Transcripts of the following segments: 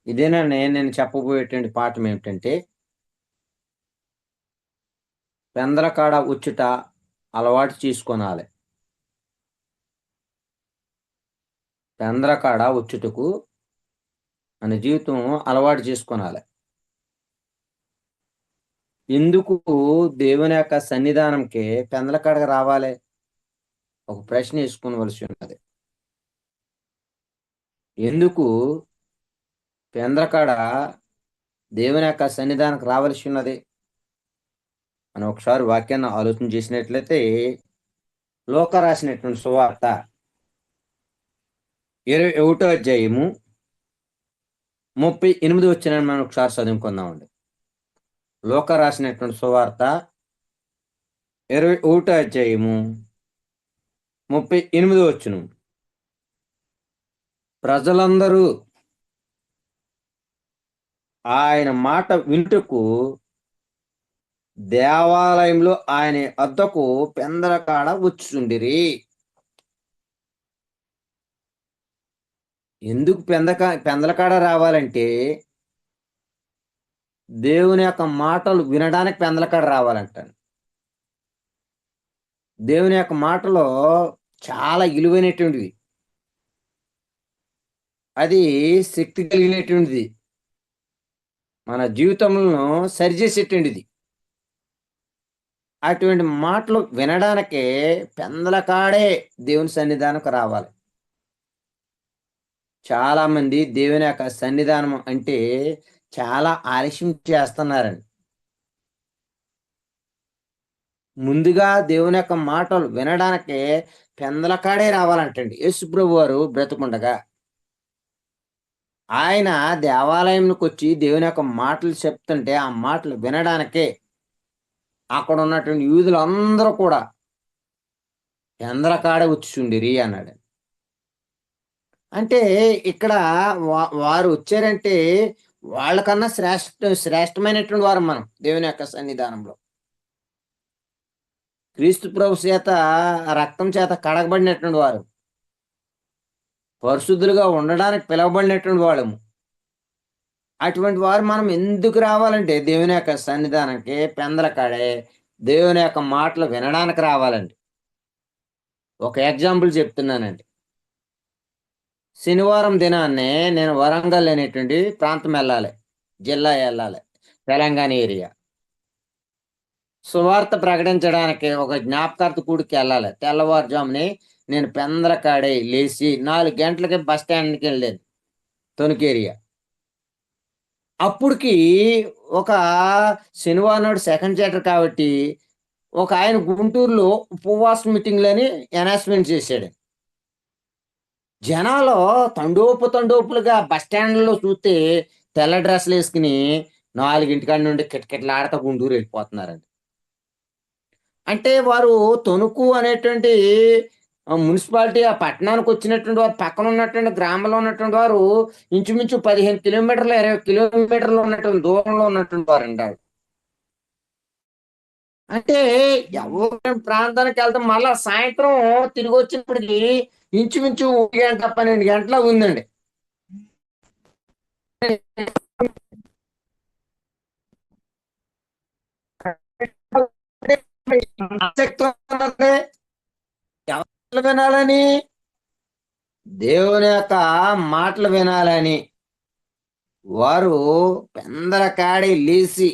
ఇదేనండి నేను చెప్పబోయేటువంటి పాఠం ఏమిటంటే, పెందలకాడ ఉచ్చుట అలవాటు చేసుకొనాలె. పెందలకాడ ఉచ్చుటకు మన జీవితం అలవాటు చేసుకొనాలె. ఎందుకు దేవుని యొక్క సన్నిధానంకి పెందలకాడకి రావాలె? ఒక ప్రశ్న ఏసుకోవలసి ఉన్నది. ఎందుకు పెందలకాడ దేవుని యొక్క సన్నిధానానికి రావలసి ఉన్నది? మనం ఒకసారి వాక్యాన్ని ఆలోచన చేసినట్లయితే, లూకా రాసినటువంటి సువార్త 21 అధ్యాయము 38 వచనాన్ని మనం ఒకసారి చదువుకుందామండి. లూకా రాసినటువంటి సువార్త 21 అధ్యాయము 38 వచనం. ప్రజలందరూ ఆయన మాట వినుటకు దేవాలయంలో ఆయన వద్దకు పెందలకాడ వచ్చుచుండిరి. ఎందుకు పెందలకాడ రావాలంటే, దేవుని యొక్క మాటలు వినడానికి పెందలకాడ రావాలంటాను. దేవుని యొక్క మాటలో చాలా విలువైనటువంటివి. అది శక్తి కలిగినటువంటిది. మన జీవితంలో సరిచేసేటువంటిది. అటువంటి మాటలు వినడానికే పెందలకాడే దేవుని సన్నిధానంకి రావాలి. చాలామంది దేవుని యొక్క సన్నిధానం అంటే చాలా ఆలస్యం చేస్తున్నారండి. ముందుగా దేవుని యొక్క మాటలు వినడానికే పెందలకాడే రావాలంటండి. యేసుప్రభు వారు బ్రతికుండగా ఆయన దేవాలయంకొచ్చి దేవుని యొక్క మాటలు చెప్తుంటే, ఆ మాటలు వినడానికే అక్కడ ఉన్నటువంటి యూదులందరూ కూడా పెందలకాడ వచ్చుచుండిరి అన్నాడు. అంటే ఇక్కడ వారు వచ్చారంటే వాళ్ళకన్నా శ్రేష్టమైనటువంటి వారు మనం దేవుని యొక్క సన్నిధానంలో. క్రీస్తు ప్రభు చేత రక్తం చేత కడగబడినటువంటి వారు, పరిశుద్ధులుగా ఉండడానికి పిలవబడినటువంటి వాళ్ళము. అటువంటి వారు మనం ఎందుకు రావాలంటే దేవుని యొక్క సన్నిధానానికి పెందలకాడే దేవుని యొక్క మాటలు వినడానికి రావాలండి. ఒక ఎగ్జాంపుల్ చెప్తున్నానండి. శనివారం దినాన్నే నేను వరంగల్ అనేటువంటి ప్రాంతం వెళ్ళాలి, జిల్లా వెళ్ళాలి, తెలంగాణ ఏరియా. సువార్త ప్రకటించడానికి ఒక జ్ఞాపకార్థ కూడికి వెళ్ళాలి. తెల్లవారుజామునే నేను పెందలకాడే లేచి 4 గంటలకి బస్ స్టాండ్కి వెళ్ళేది, తణుకు ఏరియా. అప్పుడుకి ఒక శనివారం నాడు సెకండ్ చాప్టర్ కాబట్టి ఒక ఆయన గుంటూరులో ఉపవాస మీటింగ్లని అనౌన్స్మెంట్ చేశాడు. జనాలు తండోపులుగా బస్ స్టాండ్లో చూస్తే తెల్ల డ్రెస్సులు వేసుకుని 4 నుండి కిటకిటలాడుతూ గుంటూరు వెళ్ళిపోతున్నారండి. అంటే వారు తణుకు అనేటువంటి మున్సిపాలిటీ ఆ పట్టణానికి వచ్చినటువంటి వారు, పక్కన ఉన్నటువంటి గ్రామంలో ఉన్నటువంటి వారు ఇంచుమించు 15 కిలోమీటర్లు 20 కిలోమీటర్లు ఉన్నటువంటి దూరంలో ఉన్నటువంటి వారు అంటారు. అంటే ఎవరి ప్రాంతానికి వెళ్తాం, మళ్ళా సాయంత్రం తిరిగి వచ్చినప్పటికి ఇంచుమించు 1 గంట 12 గంటల ఉందండి. ఎవరు వినాలని? దేవుని యొక్క మాటలు వినాలని వారు పెందలకాడి లేచి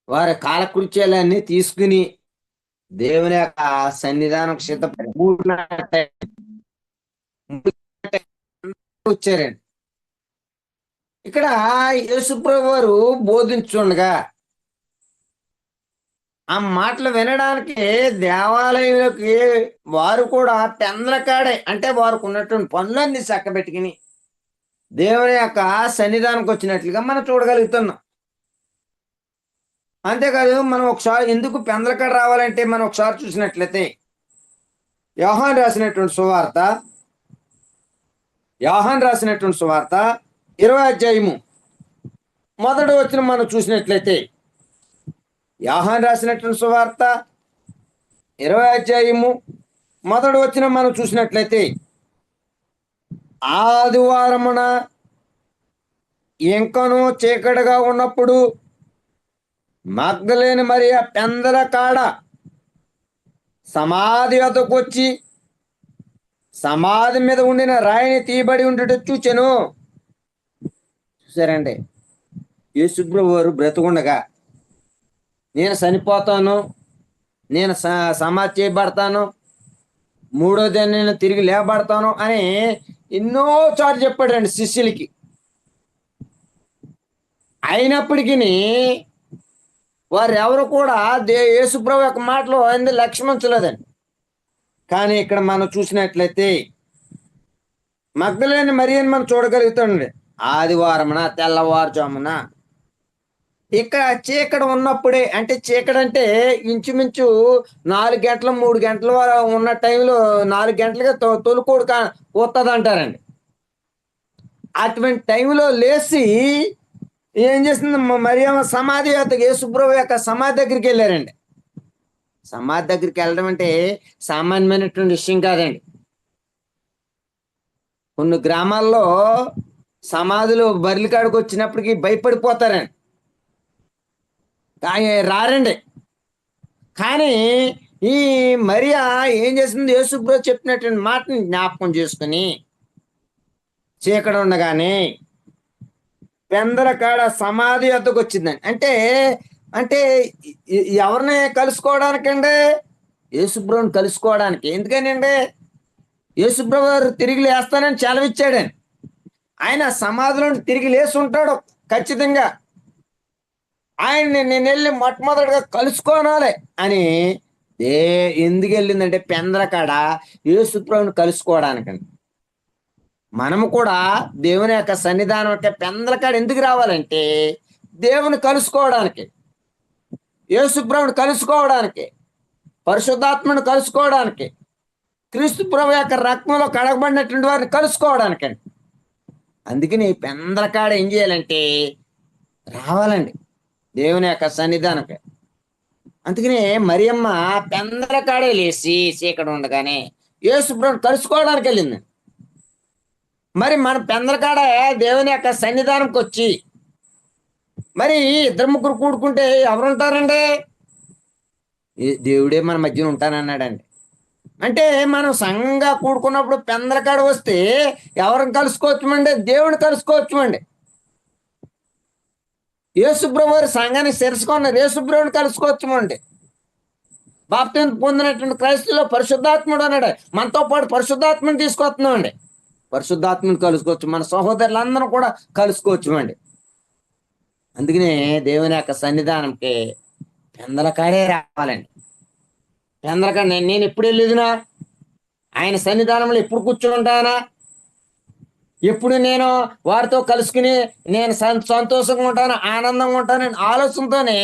వారి కాలకృత్యాలన్నీ తీసుకుని దేవుని యొక్క సన్నిధానం సిద్ధపడి వచ్చారండి. ఇక్కడ యేసుప్రభు వారు బోధించుండగా ఆ మాటలు వినడానికి దేవాలయంలోకి వారు కూడా పెందలకాడే, అంటే వారికి ఉన్నటువంటి పనులన్నీ చక్కబెట్టుకుని దేవుని యొక్క సన్నిధానానికి వచ్చినట్లుగా మనం చూడగలుగుతున్నాం. అంతేకాదు, మనం ఒకసారి ఎందుకు పెందలకాడ రావాలంటే మనం ఒకసారి చూసినట్లయితే యోహాను రాసినటువంటి సువార్త 20 అధ్యాయము 1 వచనం మనం చూసినట్లయితే, యోహాను రాసినటువంటి సువార్త 20 అధ్యాయము 1 వచనం మనం చూసినట్లయితే, ఆదివారమున ఇంకను చీకటిగా ఉన్నప్పుడు మగ్దలేని మరియ పెందల కాడ సమాధి వద్దకు వచ్చి సమాధి మీద ఉండిన రాయిని తీయబడి ఉండట చూచెను. చూసారండి, యేసుప్రభు వారు బ్రతుకుండగా నేను చనిపోతాను, నేను సమాధి చేయబడతాను, మూడో దిన నేను తిరిగి లేపబడతాను అని ఎన్నో చాటు చెప్పాడండి శిష్యులకి. అయినప్పటికీ వారు ఎవరు కూడా యేసుప్రభు యొక్క మాటలో ఆయన లక్ష్యం ఉంచలేదండి. కానీ ఇక్కడ మనం చూసినట్లయితే మగ్దలేని మరియని మనం చూడగలుగుతామండి. ఆదివారమున తెల్లవారుజామున ఇక్కడ చీకటి ఉన్నప్పుడే, అంటే చీకటి అంటే ఇంచుమించు 4 గంటలు 3 గంటల ఉన్న టైంలో 4 గంటలుగా తొలికోడు వస్తుంది అంటారండి. అటువంటి టైంలో లేచి ఏం చేసింది, మరియమ్మ సమాధి యేసుప్రభు యొక్క సమాధి దగ్గరికి వెళ్ళారండి. సమాధి దగ్గరికి వెళ్ళడం అంటే సామాన్యమైనటువంటి విషయం కాదండి. కొన్ని గ్రామాల్లో సమాధులు బర్రెల కాడికి వచ్చినప్పటికీ భయపడిపోతారండి, కానీ రారండి. కానీ ఈ మరియా ఏం చేసింది, యేసుప్రభు చెప్పినటువంటి మాటని జ్ఞాపకం చేసుకుని చీకటి ఉండగానే పెందల కాడ సమాధి వద్దకు వచ్చిందండి. అంటే అంటే ఎవరిని కలుసుకోవడానికండి, యేసుప్రభుని కలుసుకోవడానికి. ఎందుకనండి, యేసుప్రభు గారు తిరిగి లేస్తానని సెలవిచ్చాడండి. ఆయన సమాధిలో తిరిగి లేచి ఉంటాడు ఖచ్చితంగా. ఆయన్ని నేను వెళ్ళి మొట్టమొదటిగా కలుసుకోనాలి అని ఎందుకు వెళ్ళిందంటే పెందల కాడ యేసుప్రభుని కలుసుకోవడానికండి. మనము కూడా దేవుని యొక్క సన్నిధానం యొక్క పెందల కాడ ఎందుకు రావాలంటే దేవుని కలుసుకోవడానికి, యేసుప్రభుని కలుసుకోవడానికి, పరిశుద్ధాత్మను కలుసుకోవడానికి, క్రీస్తు ప్రభు యొక్క రక్తంలో కడగబడినటువంటి వారిని కలుసుకోవడానికండి. అందుకని పెందల కాడ ఏం చేయాలంటే రావాలండి దేవుని యొక్క సన్నిధానంకి. అందుకని మరియమ్మ పెందల కాడే లేచి చీకటి ఉండగానే యేసుప్రభుని కలుసుకోవడానికి వెళ్ళింది. మరి మన పెందల కాడ దేవుని యొక్క సన్నిధానంకి వచ్చి మరి 2-3 కూడుకుంటే ఎవరుంటారండి, దేవుడే మన మధ్యన ఉంటానన్నాడండి. అంటే మనం సంఘంగా కూడుకున్నప్పుడు పెందల కాడ వస్తే ఎవరిని కలుసుకోవచ్చుమండి, దేవుని కలుసుకోవచ్చుమండి. యేసుప్రభు వారి సంఘాన్ని శిరసుకున్నారు, యేసుప్రభుని కలుసుకోవచ్చుమండి. బాప్తిసం పొందినటువంటి క్రైస్తవులో పరిశుద్ధాత్ముడు అన్నాడు, మనతో పాటు పరిశుద్ధాత్మని తీసుకొస్తున్నామండి. పరిశుద్ధాత్మని కలుసుకోవచ్చు, మన సహోదరులందరూ కూడా కలుసుకోవచ్చుమండి. అందుకనే దేవుని యొక్క సన్నిధానంకి పెందల కాడే రావాలండి. పెందల కాడ నేను ఎప్పుడు వెళ్ళేదినా, ఆయన సన్నిధానంలో ఎప్పుడు కూర్చుంటానా, ఎప్పుడు నేను వారితో కలుసుకుని నేను సంతోషంగా ఉంటాను, ఆనందంగా ఉంటానని ఆలోచనతోనే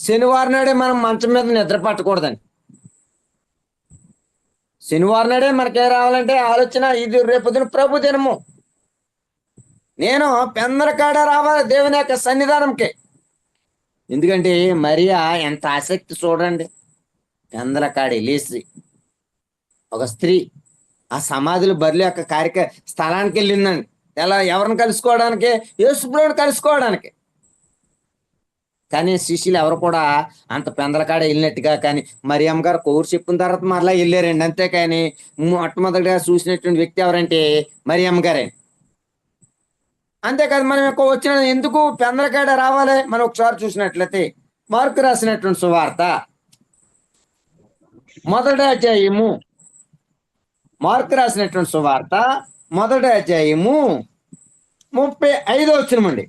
శనివారం నాడే మనం మంచం మీద నిద్ర పట్టకూడదండి. శనివారం నాడే మనకే రావాలంటే ఆలోచన, ఇది రేపొద్దున ప్రభు దినము, నేను పెందల కాడ రావాలి దేవుని యొక్క సన్నిధానంకి. ఎందుకంటే మరియా ఎంత ఆసక్తి చూడండి, పెందల కాడి లేచి ఒక స్త్రీ ఆ సమాధులు బర్రెల యొక్క స్థలానికి వెళ్ళిందండి. ఎవరిని కలుసుకోవడానికి, యేసుప్రభుని కలుసుకోవడానికి. కానీ శిష్యులు ఎవరు కూడా అంత పెందల కాడ వెళ్ళినట్టుగా కానీ మరియమ్మ గారు కౌరు చెప్పిన తర్వాత మరలా వెళ్ళారండి. అంతేకాని మొట్టమొదటిగా చూసినటువంటి వ్యక్తి ఎవరంటే మరియమ్మ గారే. అంతేకాదు, మనం వచ్చిన ఎందుకు పెందల కాడ రావాలి, మనం ఒకసారి చూసినట్లయితే మార్కు రాసినటువంటి సువార్త మొదటి అధ్యాయము, మార్కు రాసినటువంటి సువార్త మొదటి అధ్యాయము 35వ వచనం అండి.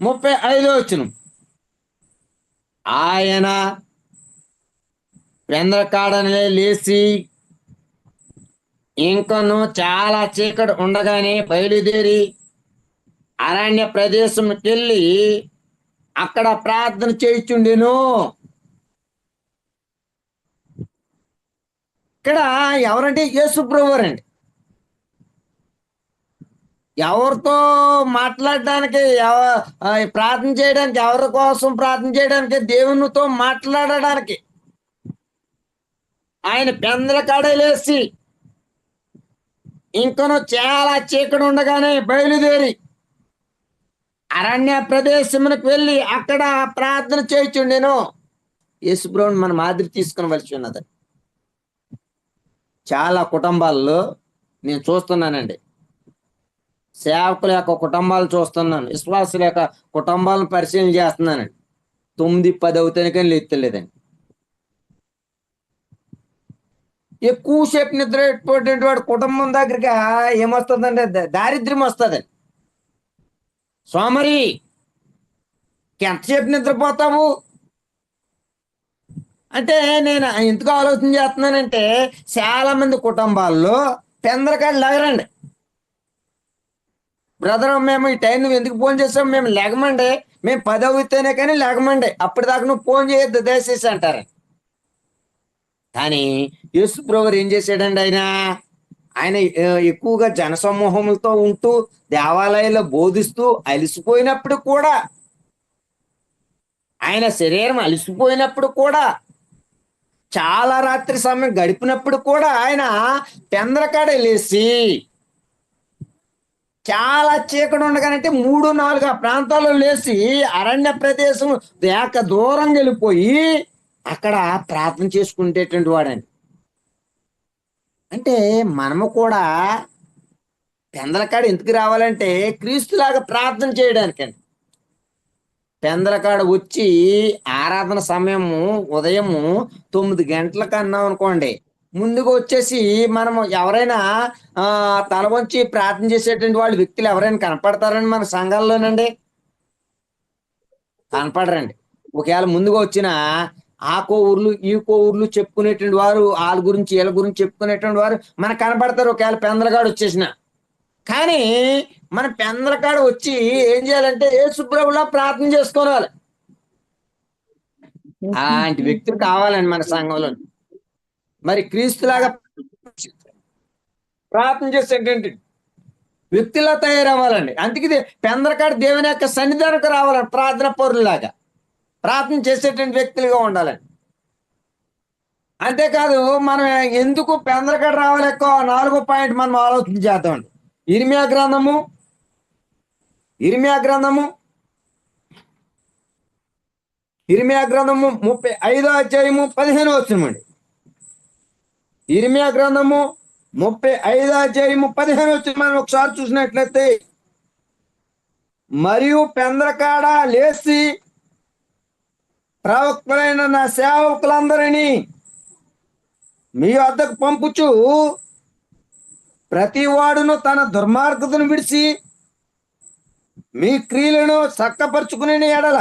35వ వచనం, ఆయన పెందల కాడనే లేచి ఇంకను చాలా చీకటి ఉండగానే బయలుదేరి అరణ్య ప్రదేశంకి వెళ్ళి అక్కడ ప్రార్థన చేయుచుండెను. ఇక్కడ ఎవరంటే యేసుప్రభు వారండి. ఎవరితో మాట్లాడడానికి, ప్రార్థన చేయడానికి, ఎవరి కోసం ప్రార్థన చేయడానికి, దేవునితో మాట్లాడడానికి ఆయన పెందల కాడ లేచి ఇంకను చాలా చీకటి ఉండగానే బయలుదేరి అరణ్య ప్రదేశమునకు వెళ్ళి అక్కడ ప్రార్థన చేయుచుండెను. యేసుప్రభుని మన మాదిరి తీసుకునవలసి ఉన్నది. చాలా కుటుంబాల్లో నేను చూస్తున్నానండి. సేవకుల యొక్క కుటుంబాలు చూస్తున్నాను. విశ్వాసుల యొక్క కుటుంబాలను పరిశీలన చేస్తున్నానండి. 9, 10 అవుతాను కానీ లేత్తలేదండి. ఎక్కువసేపు నిద్రపోయేటువంటి వాడు కుటుంబం దగ్గరికి ఏమొస్తుందంటే దారిద్ర్యం వస్తుంది. సోమరి, ఎంతసేపు నిద్రపోతావు అంటే నేను ఎందుకు ఆలోచన చేస్తున్నానంటే చాలా మంది కుటుంబాల్లో పెందరకాయలు లేగరండి. బ్రదర్, మేము ఈ టైం నువ్వు ఎందుకు ఫోన్ చేసావు, మేము లేగమండి, మేము 10 అవుతేనే కానీ లేగమండి, అప్పటిదాకా నువ్వు ఫోన్ చేయొద్దు దయచేసి అంటారు. కానీ యేసు ప్రభు ఏం చేశాడండి? ఆయన ఆయన ఎక్కువగా జనసమూహములతో ఉంటూ దేవాలయాల్లో బోధిస్తూ అలిసిపోయినప్పుడు కూడా, ఆయన శరీరం అలిసిపోయినప్పుడు కూడా, చాలా రాత్రి సమయం గడిపినప్పుడు కూడా ఆయన పెందరకాడ లేచి చాలా చీకటి ఉండగానంటే 3, 4 ఆ ప్రాంతాల్లో లేచి అరణ్య ప్రదేశం దూరం వెళ్ళిపోయి అక్కడ ప్రార్థన చేసుకునేటువంటి వాడండి. అంటే మనము కూడా పెందలకాడ ఎందుకు రావాలంటే క్రీస్తులాగా ప్రార్థన చేయడానికండి. పెందలకాడ వచ్చి ఆరాధన సమయము ఉదయము 9 గంటలకు అన్నాం అనుకోండి, ముందుగా వచ్చేసి మనము ఎవరైనా తల వంచి ప్రార్థన చేసేటువంటి వాళ్ళు వ్యక్తులు ఎవరైనా కనపడతారండి మన సంఘాల్లోనండి? కనపడరండి. ఒకవేళ ముందుగా వచ్చిన ఆ కోఊర్లు ఈ కోఊర్లు చెప్పుకునేటువంటి వారు, వాళ్ళ గురించి వీళ్ళ గురించి చెప్పుకునేటువంటి వారు మనకు కనపడతారు ఒకవేళ పెందలకాడ వచ్చేసిన. కానీ మన పెందలకాడ వచ్చి ఏం చేయాలంటే యేసుప్రభులా ప్రార్థన చేసుకోవాలి. అలాంటి వ్యక్తులు కావాలండి మన సంఘంలో. మరి క్రీస్తులాగా ప్రార్థన చేసేటువంటి వ్యక్తిలా తయారవ్వాలండి. అందుకే పెందలకాడ దేవుని యొక్క సన్నిధానికి రావాలండి. ప్రార్థన పరులాగా ప్రార్థన చేసేటువంటి వ్యక్తులుగా ఉండాలండి. అంతేకాదు మనం ఎందుకు పెందలకాడ రావాలి ఎక్కువ 4వ పాయింట్ మనం ఆలోచన చేద్దామండి. ఇర్మియా గ్రంథము 35వ అధ్యాయము 15వ వచనమండి. ఇర్మియా గ్రంథము 35వ అధ్యాయము 15వ వచనం మనం ఒకసారి చూసినట్లయితే, మరియు పెందలకాడ లేచి ప్రవక్తలైన నా సేవకులందరినీ మీ వద్దకు పంపుచు, ప్రతి వాడును తన దుర్మార్గతను విడిచి మీ క్రియలను చక్కపరుచుకునే ఎడల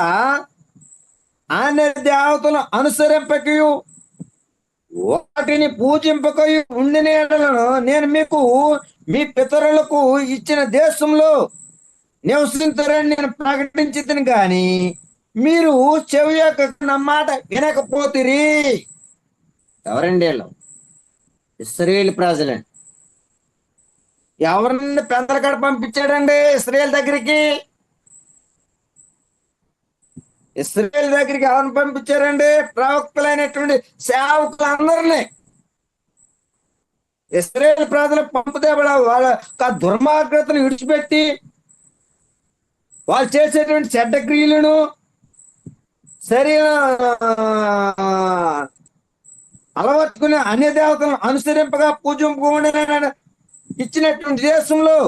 ఆయన దేవతలను అనుసరింపకయు వాటిని పూజింపకయు ఉండిన ఎడలను నేను మీకు మీ పితరులకు ఇచ్చిన దేశంలో నివసించరని నేను ప్రకటించితిని గాని మీరు చెవి యొక్క నా మాట వినకపోతిరి. ఎవరండి వీళ్ళు? ఇశ్రాయేలు ప్రజలండి. ఎవరిని పెందలకాడ పంపించాడండి ఇశ్రాయేలు దగ్గరికి? ఇశ్రాయేలు దగ్గరికి ఎవరిని పంపించారండి? ప్రవక్తలైనటువంటి సేవకులందరినీ. ఇశ్రాయేలు ప్రజలు పంపితే వాళ్ళ దుర్మార్గతను విడిచిపెట్టి వాళ్ళు చేసేటువంటి చెడ్డ క్రియలను సరైన అలవర్చుకుని అన్య దేవతలను అనుసరింపగా పూజింపకుండా ఇచ్చినటువంటి దేశంలో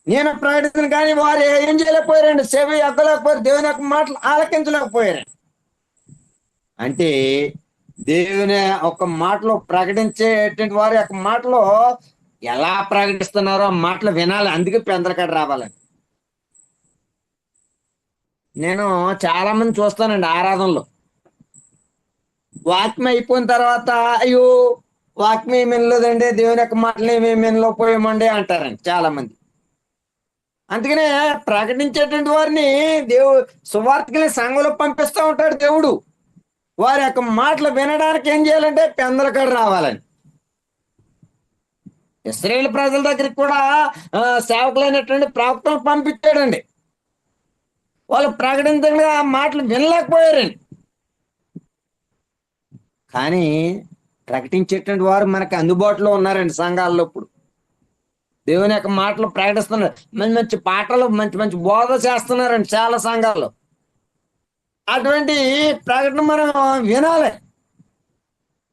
నేను ప్రకటించిన కానీ వారు ఏం చేయలేకపోయారండి. సేవ ఎక్కలేకపోయారు, దేవుని యొక్క మాటలు ఆలకించలేకపోయారు. అంటే దేవుని ఒక మాటలో ప్రకటించేటువంటి వారి యొక్క మాటలో ఎలా ప్రకటిస్తున్నారో ఆ మాటలు వినాలి. అందుకే పెందలకాడ రావాలండి. నేను చాలా మంది చూస్తానండి ఆరాధనలో, వాక్యం అయిపోయిన తర్వాత అయ్యో వాక్యం ఏమి వినలేదండి, దేవుని యొక్క మాటలు ఏమేమి వినలేకపోయామండి అంటారండి చాలా మంది. అందుకనే ప్రకటించేటువంటి వారిని సువార్తకి సంఘంలో పంపిస్తూ ఉంటాడు దేవుడు. వారి యొక్క మాటలు వినడానికి ఏం చేయాలంటే పెందలకాడ రావాలని. ఇశ్రాయేలు ప్రజల దగ్గరికి కూడా సేవకులైనటువంటి ప్రవక్తలు పంపించాడండి. వాళ్ళు ప్రకటించగా ఆ మాటలు వినలేకపోయారండి. కానీ ప్రకటించేటువంటి వారు మనకి అందుబాటులో ఉన్నారండి సంఘాల్లో ఇప్పుడు. దేవుని యొక్క మాటలు ప్రకటిస్తున్నారు, మంచి మంచి పాటలు, మంచి మంచి బోధ చేస్తున్నారండి చాలా సంఘాల్లో. అటువంటి ప్రకటన మనం వినాలి.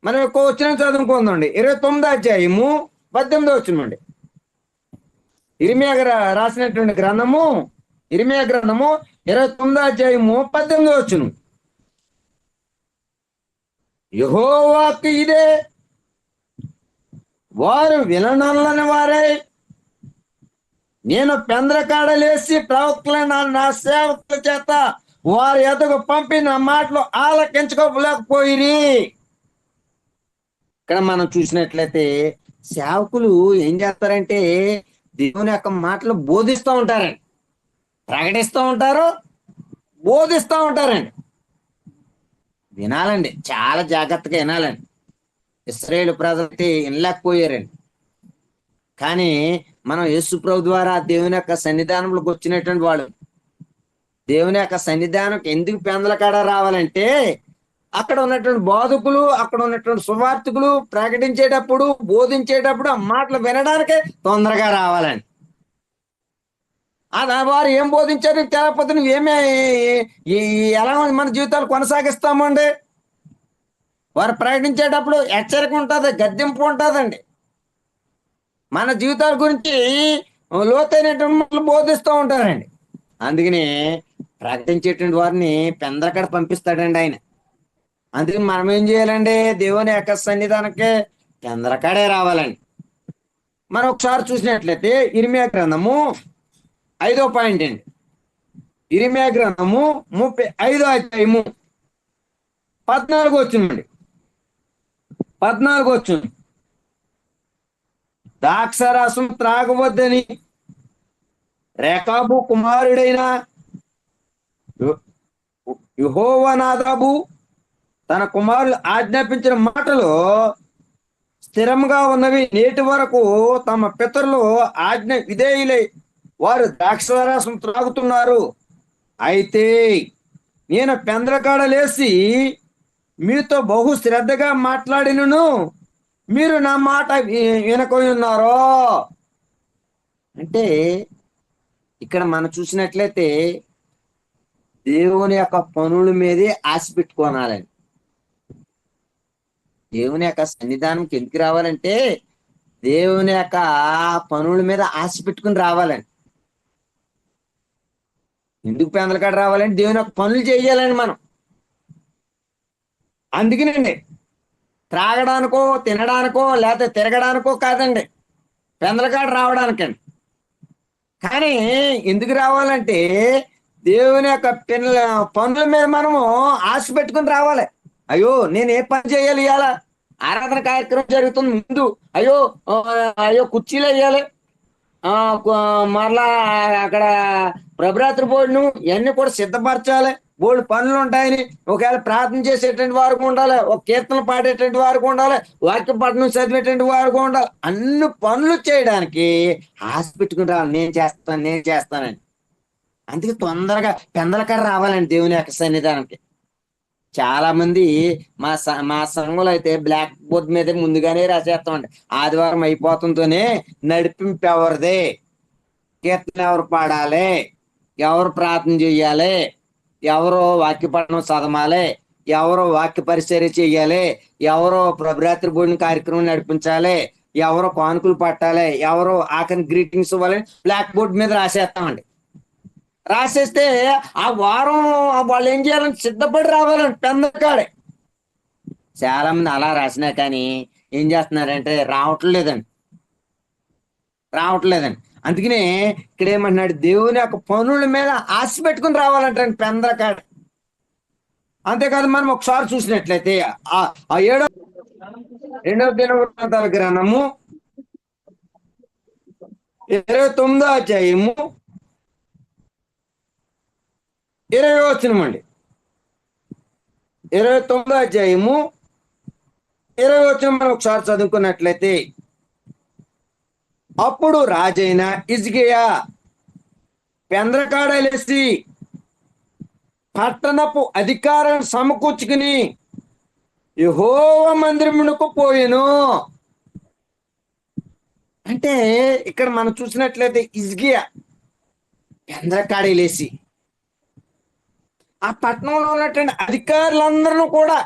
మనం ఎక్కువ వచ్చిన చదువుకుందండి. 29వ అధ్యాయము 18వ వచనం. రాసినటువంటి గ్రంథము, ఇర్మియా గ్రంథము 29వ అధ్యాయము 18వ వచనం. యెహోవాకు ఇదే, వారు విననొల్లని వారై నేను పెందరకాడలేసి ప్రవక్తలైన నా సేవకుల చేత వారి ఎదుగు పంపిన మాటలు ఆలకించుకోలేకపోయిరి. ఇక్కడ మనం చూసినట్లయితే సేవకులు ఏం చేస్తారంటే దేవుని యొక్క మాటలు బోధిస్తూ ఉంటారండి, ప్రకటిస్తూ ఉంటారు, బోధిస్తూ ఉంటారండి. వినాలండి, చాలా జాగ్రత్తగా వినాలండి. ఇశ్రాయేలు ప్రజలకి వినలేకపోయారండి. కానీ మనం యేసు ప్రభు ద్వారా దేవుని యొక్క సన్నిధానంలోకి వచ్చినటువంటి వాళ్ళు. దేవుని యొక్క సన్నిధానం ఎందుకు పెందలకాడ రావాలంటే అక్కడ ఉన్నటువంటి బోధకులు, అక్కడ ఉన్నటువంటి సువార్తికులు ప్రకటించేటప్పుడు, బోధించేటప్పుడు ఆ మాటలు వినడానికే తొందరగా రావాలండి. అది వారు ఏం బోధించారు తెలియకపోతే నువ్వేమే ఎలా మన జీవితాలు కొనసాగిస్తామండి. వారు ప్రకటించేటప్పుడు హెచ్చరిక ఉంటుంది, గద్దింపు ఉంటుందండి. మన జీవితాల గురించి లోతైనటువంటి బోధిస్తూ ఉంటారండి. అందుకని ప్రకటించేటువంటి వారిని పెందరకడ పంపిస్తాడండి ఆయన. అందుకని మనం ఏం చేయాలండి, దేవుని యొక్క సన్నిధానకే పెందరకాడే రావాలండి. మనం ఒకసారి చూసినట్లయితే ఇర్మియా గ్రంథము 5వ పాయింట్ అండి. ఇర్మియా గ్రంథము 35వ అధ్యాయము 14వ వచనం. 14వ వచనం. ద్రాక్షారసం త్రాగవద్దని రేకాబు కుమారుడైన యెహోవానాదాబు తన కుమారులు ఆజ్ఞాపించిన మాటలు స్థిరంగా ఉన్నవి. నేటి వరకు తమ పితరులు ఆజ్ఞ విధేయులై వారు ద్రాక్షారసం త్రాగుతున్నారు. అయితే నేను పెందరకాడలేసి మీతో బహు శ్రద్ధగా మాట్లాడినను మీరు నా మాట వినకొని ఉన్నారో. అంటే ఇక్కడ మనం చూసినట్లయితే దేవుని యొక్క పనుల మీదే ఆశ పెట్టుకోనాలండి. దేవుని యొక్క సన్నిధానంకి ఎందుకు రావాలంటే దేవుని యొక్క పనుల మీద ఆశ పెట్టుకుని రావాలండి. ఎందుకు పెందలకాడ రావాలంటే దేవుని యొక్క పనులు చేయాలండి మనం. అందుకనండి త్రాగడానికో, తినడానికో, లేకపోతే తిరగడానికో కాదండి పెందలకాడ రావడానికండి. కానీ ఎందుకు రావాలంటే దేవుని యొక్క పనుల మీద మనము ఆశ పెట్టుకుని రావాలి. అయ్యో నేను ఏ పని చేయాలి, ఇవాళ ఆరాధన కార్యక్రమం జరుగుతుంది ముందు, అయ్యో అయ్యో కుర్చీలు వేయాలి, మరలా అక్కడ ప్రభరాత్రి బోర్డును ఇవన్నీ కూడా సిద్ధపరచాలి, బోర్డు పనులు ఉంటాయని. ఒకవేళ ప్రార్థన చేసేటువంటి వారికి ఉండాలి, ఒక కీర్తనలు పాడేటువంటి వారికి ఉండాలి, వాక్య పఠనం చదివేటువంటి వారికి ఉండాలి. అన్ని పనులు చేయడానికి ఆశ పెట్టుకుని రావాలి, నేను చేస్తానని. అందుకే తొందరగా పెందలకాడ రావాలండి దేవుని యొక్క సన్నిధానానికి. చాలా మంది మా సంఘంలో అయితే బ్లాక్ బోర్డ్ మీద ముందుగానే రాసేస్తామండి. ఆదివారం అయిపోతుందోనే నడిపింపు ఎవరిదే, కీర్తన ఎవరు పాడాలి, ఎవరు ప్రార్థన చెయ్యాలి, ఎవరో వాక్య పఠనం చదవాలి, ఎవరో వాక్య పరిచర్య చెయ్యాలి, ఎవరో ప్రభరాత్రి భోజన కార్యక్రమం నడిపించాలి, ఎవరో కానుకలు పట్టాలి, ఎవరో ఆఖరి గ్రీటింగ్స్ ఇవ్వాలని బ్లాక్ బోర్డ్ మీద రాసేస్తామండి. రాసేస్తే ఆ వారం వాళ్ళు ఏం చేయాలని సిద్ధపడి రావాలండి పెందలకాడే. చాలా మంది అలా రాసినా కానీ ఏం చేస్తున్నారంటే రావట్లేదండి. అందుకనే ఇక్కడ ఏమంటున్నాడు, దేవుని యొక్క పనుల మీద ఆశ పెట్టుకుని రావాలంటండి పెందలకాడ. అంతేకాదు మనం ఒకసారి చూసినట్లయితే ఆ 2వ దినవృత్తాంతాల గ్రంథము 29వ అధ్యాయము 20వ వచనం అండి. 29వ అధ్యాయము 20వ వచనం మనం ఒకసారి చదువుకున్నట్లయితే, అప్పుడు రాజైన హిజ్కియా పెందలకాడలేసి పట్టణపు అధికారం సమకూర్చుకుని యెహోవా మందిరమునకు పోయెను. అంటే ఇక్కడ మనం చూసినట్లయితే హిజ్కియా పెందలకాడేలేసి ఆ పట్టణంలో ఉన్నటువంటి అధికారులందరూ కూడా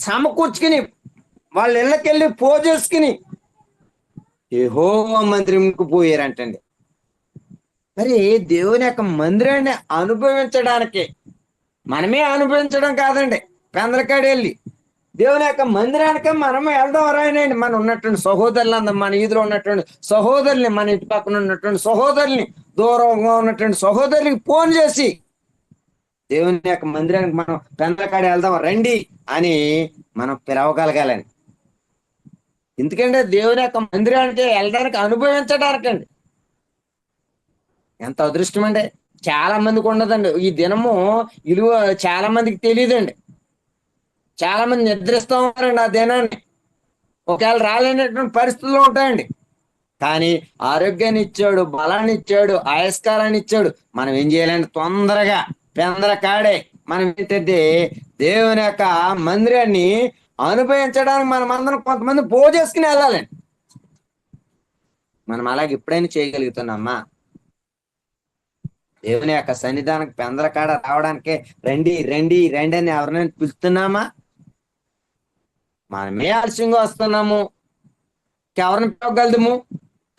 సమకూర్చుకుని వాళ్ళ ఇళ్ళకెళ్ళి పోజేసుకుని యెహోవా మందిరంకు పోయారంటండి. మరి దేవుని యొక్క మందిరాన్ని అనుభవించడానికి, మనమే అనుభవించడం కాదండి, పెందలకాడ వెళ్ళి దేవుని యొక్క మందిరానికి మనం వెళ్దాం రాయనండి. మన ఉన్నటువంటి సహోదరులందరూ, మన ఈదులో ఉన్నటువంటి సహోదరుల్ని, మన ఇంటి పక్కన ఉన్నటువంటి సహోదరుల్ని, దూరంగా ఉన్నటువంటి సహోదరులకి ఫోన్ చేసి దేవుని యొక్క మందిరానికి మనం పెందలకాడ వెళ్దాం రండి అని మనం పిలవగలగాలని. ఎందుకంటే దేవుని యొక్క మందిరానికి వెళ్ళడానికి అనుభవించడానికండి. ఎంత అదృష్టం అండి. చాలా మందికి ఉండదండి ఈ దినము విలువ, చాలా మందికి తెలియదండి. చాలా మంది నిద్రిస్తూ ఉన్నారండి ఆ దినాన్ని. ఒకవేళ రాలేనటువంటి పరిస్థితుల్లో ఉంటాయండి. కానీ ఆరోగ్యాన్ని ఇచ్చాడు, బలాన్ని ఇచ్చాడు, ఆయస్కారాన్ని ఇచ్చాడు. మనం ఏం చేయాలంటే తొందరగా పెందలకాడే మనం ఏంటంటే దేవుని యొక్క మందిరాన్ని అనుభవించడానికి మనం అందరం కొంతమంది పోజేసుకుని వెళ్ళాలండి. మనం అలాగే ఎప్పుడైనా చేయగలుగుతున్నామా? దేవుని యొక్క సన్నిధానికి పెందలకాడ రావడానికి రండి రండి రండి అని ఎవరినైనా పిలుస్తున్నామా? మనమే ఆలస్యంగా వస్తున్నాము, ఎవరిని పిలవగలము.